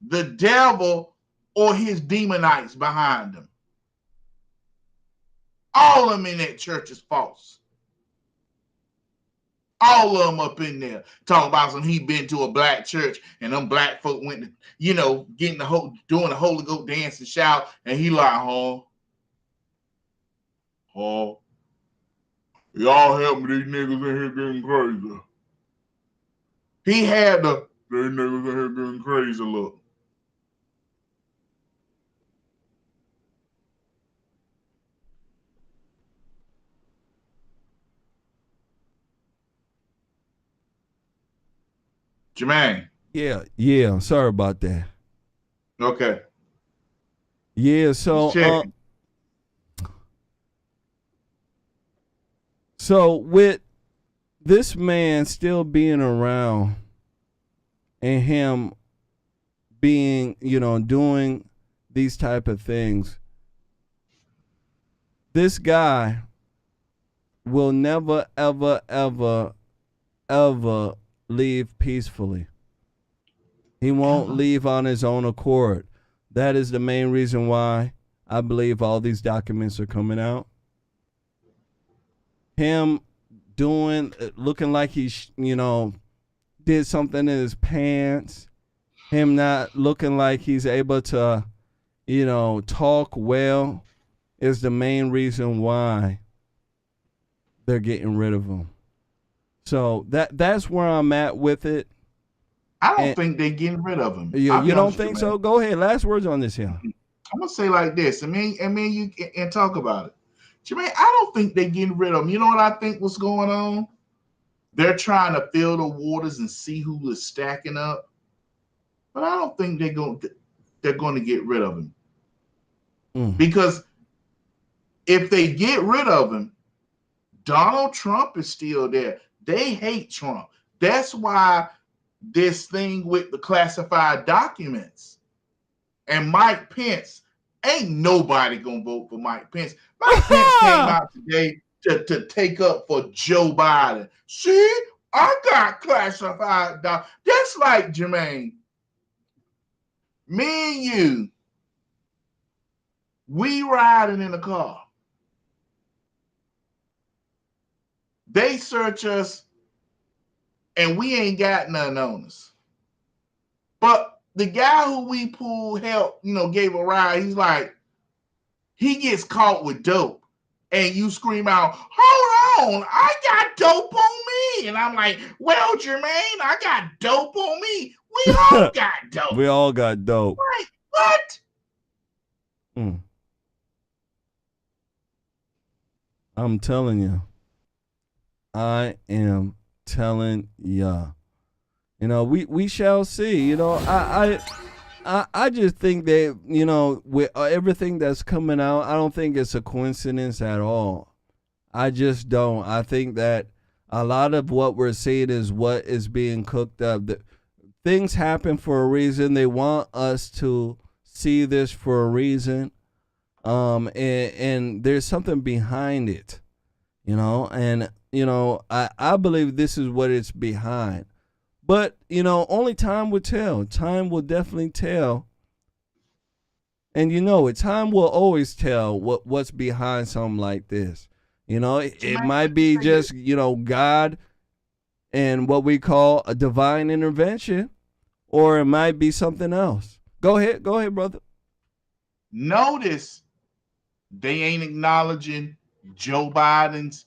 the devil, or his demonites behind him? All of them in that church is false. All of them up in there talking about some he been to a black church and them black folk went to, doing the Holy Ghost dance and shout, and he like, y'all help me, these niggas in here getting crazy. He had these niggas in here getting crazy look. Jermain. Yeah. Sorry about that. Okay. Yeah, so with this man still being around and him being, doing these type of things, this guy will never, ever, ever, ever leave peacefully. He won't leave on his own accord. That is the main reason why I believe all these documents are coming out. Him looking like he, did something in his pants. Him not looking like he's able to, talk well is the main reason why they're getting rid of him. So that's where I'm at with it. I don't think they're getting rid of him. You don't think so? Go ahead. Last words on this here. I'm gonna say like this. You and talk about it. Jermain, I don't think they're getting rid of him. You know what I think was going on? They're trying to fill the waters and see who is stacking up. But I don't think they're going to get rid of him. Because if they get rid of him, Donald Trump is still there. They hate Trump. That's why this thing with the classified documents and Mike Pence, ain't nobody gonna vote for Mike Pence. Mike Pence came out today to take up for Joe Biden. See, I got classified documents. That's like, Jermain, me and you, we riding in a car. They search us and we ain't got nothing on us. But the guy who we pulled help, gave a ride, he's like, he gets caught with dope. And you scream out, hold on, I got dope on me. And I'm like, well, Jermain, I got dope on me. We all got dope. We all got dope. Like, what? I'm telling you. I am telling ya. We shall see. I just think that, with everything that's coming out, I don't think it's a coincidence at all. I just don't. I think that a lot of what we're seeing is what is being cooked up. Things happen for a reason. They want us to see this for a reason. And there's something behind it, and I believe this is what it's behind. But, only time will tell. Time will definitely tell. And you know it. Time will always tell what's behind something like this. You know, it might be just, you know, God and what we call a divine intervention, or it might be something else. Go ahead, brother. Notice they ain't acknowledging Joe Biden's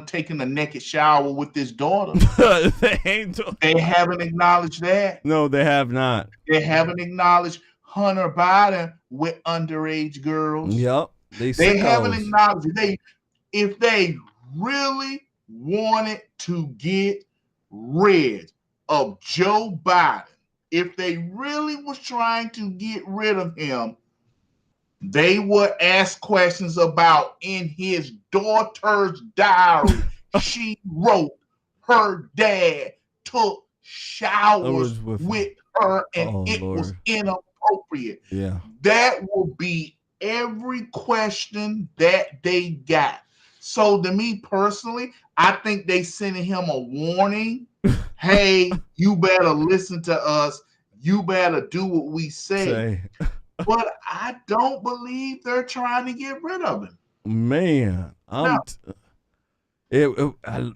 taking a naked shower with his daughter. They haven't acknowledged that. No, they have not. They haven't acknowledged Hunter Biden with underage girls. Yep. They haven't acknowledged it. If they really wanted to get rid of Joe Biden, if they really was trying to get rid of him, they would ask questions about in his daughter's diary. She wrote her dad took showers with her and it was inappropriate. Yeah. That will be every question that they got. So to me personally, I think they sending him a warning. Hey, you better listen to us. You better do what we say. But I don't believe they're trying to get rid of him. Man,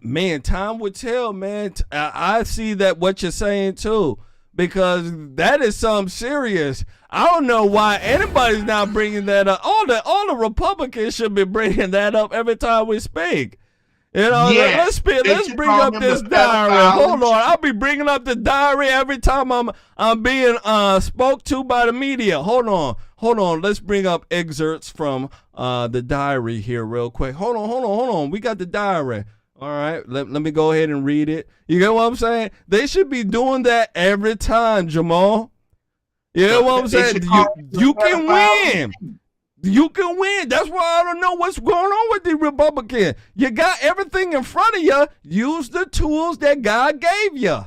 man, time would tell, man. I see that what you're saying too, because that is something serious. I don't know why anybody's not bringing that up. All the Republicans should be bringing that up every time we speak. You know, let's bring up this diary. Hold on, I'll be bringing up the diary every time I'm being spoke to by the media. Hold on. Let's bring up excerpts from the diary here real quick. Hold on. We got the diary. All right, let me go ahead and read it. You get what I'm saying? They should be doing that every time, Jamal. You know what I'm saying? You can win. You can win. That's why I don't know what's going on with the Republican. You got everything in front of you. Use the tools that God gave you.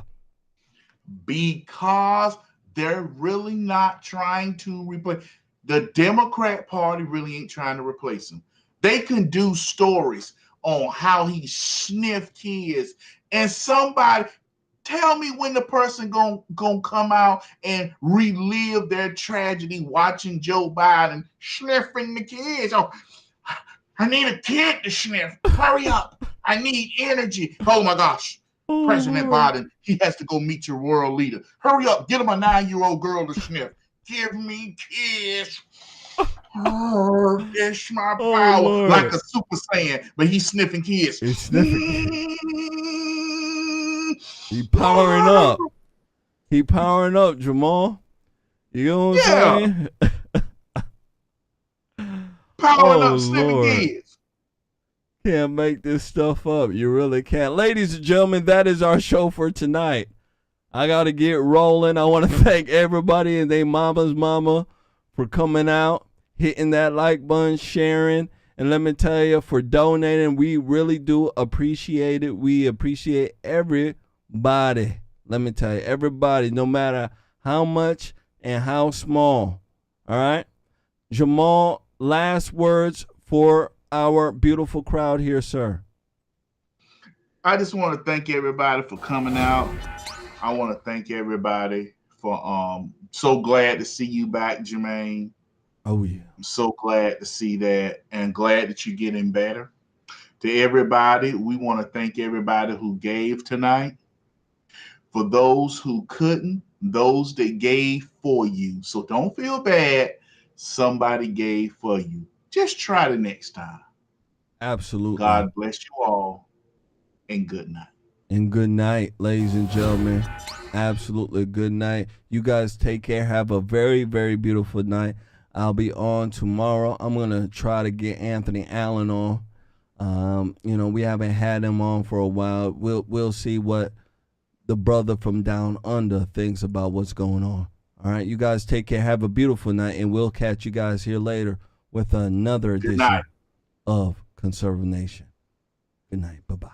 Because they're really not trying to replace. The Democrat Party really ain't trying to replace him. They can do stories on how he sniffed kids. And somebody... Tell me when the person gonna come out and relive their tragedy watching Joe Biden sniffing the kids. Oh, I need a kid to sniff. Hurry up. I need energy. Oh my gosh. President Biden, he has to go meet your world leader. Hurry up. Get him a 9-year-old girl to sniff. Give me kids. Oh, it's my power. Lord. Like a Super Saiyan, but he's sniffing kids. He's sniffing. He powering up, Jamal. You know what I'm saying? Powering up, sniffing kids. Can't make this stuff up. You really can't. Ladies and gentlemen, that is our show for tonight. I got to get rolling. I want to thank everybody and their mama's mama for coming out, hitting that like button, sharing. And let me tell you, for donating, we really do appreciate it. We appreciate everybody. Let me tell you, everybody, no matter how much and how small. All right? Jamal, last words for our beautiful crowd here, sir. I just want to thank everybody for coming out. I want to thank everybody for so glad to see you back, Jermain. Oh, yeah. I'm so glad to see that and glad that you're getting better. To everybody, we want to thank everybody who gave tonight. For those who couldn't, those that gave for you. So don't feel bad. Somebody gave for you. Just try the next time. Absolutely. God bless you all, and good night. And good night, ladies and gentlemen. Absolutely good night. You guys take care. Have a very, very beautiful night. I'll be on tomorrow. I'm going to try to get Anthony Allen on. We haven't had him on for a while. We'll see what the brother from down under thinks about what's going on. All right, you guys take care. Have a beautiful night, and we'll catch you guys here later with another edition of Conservative Nation. Good night. Bye-bye.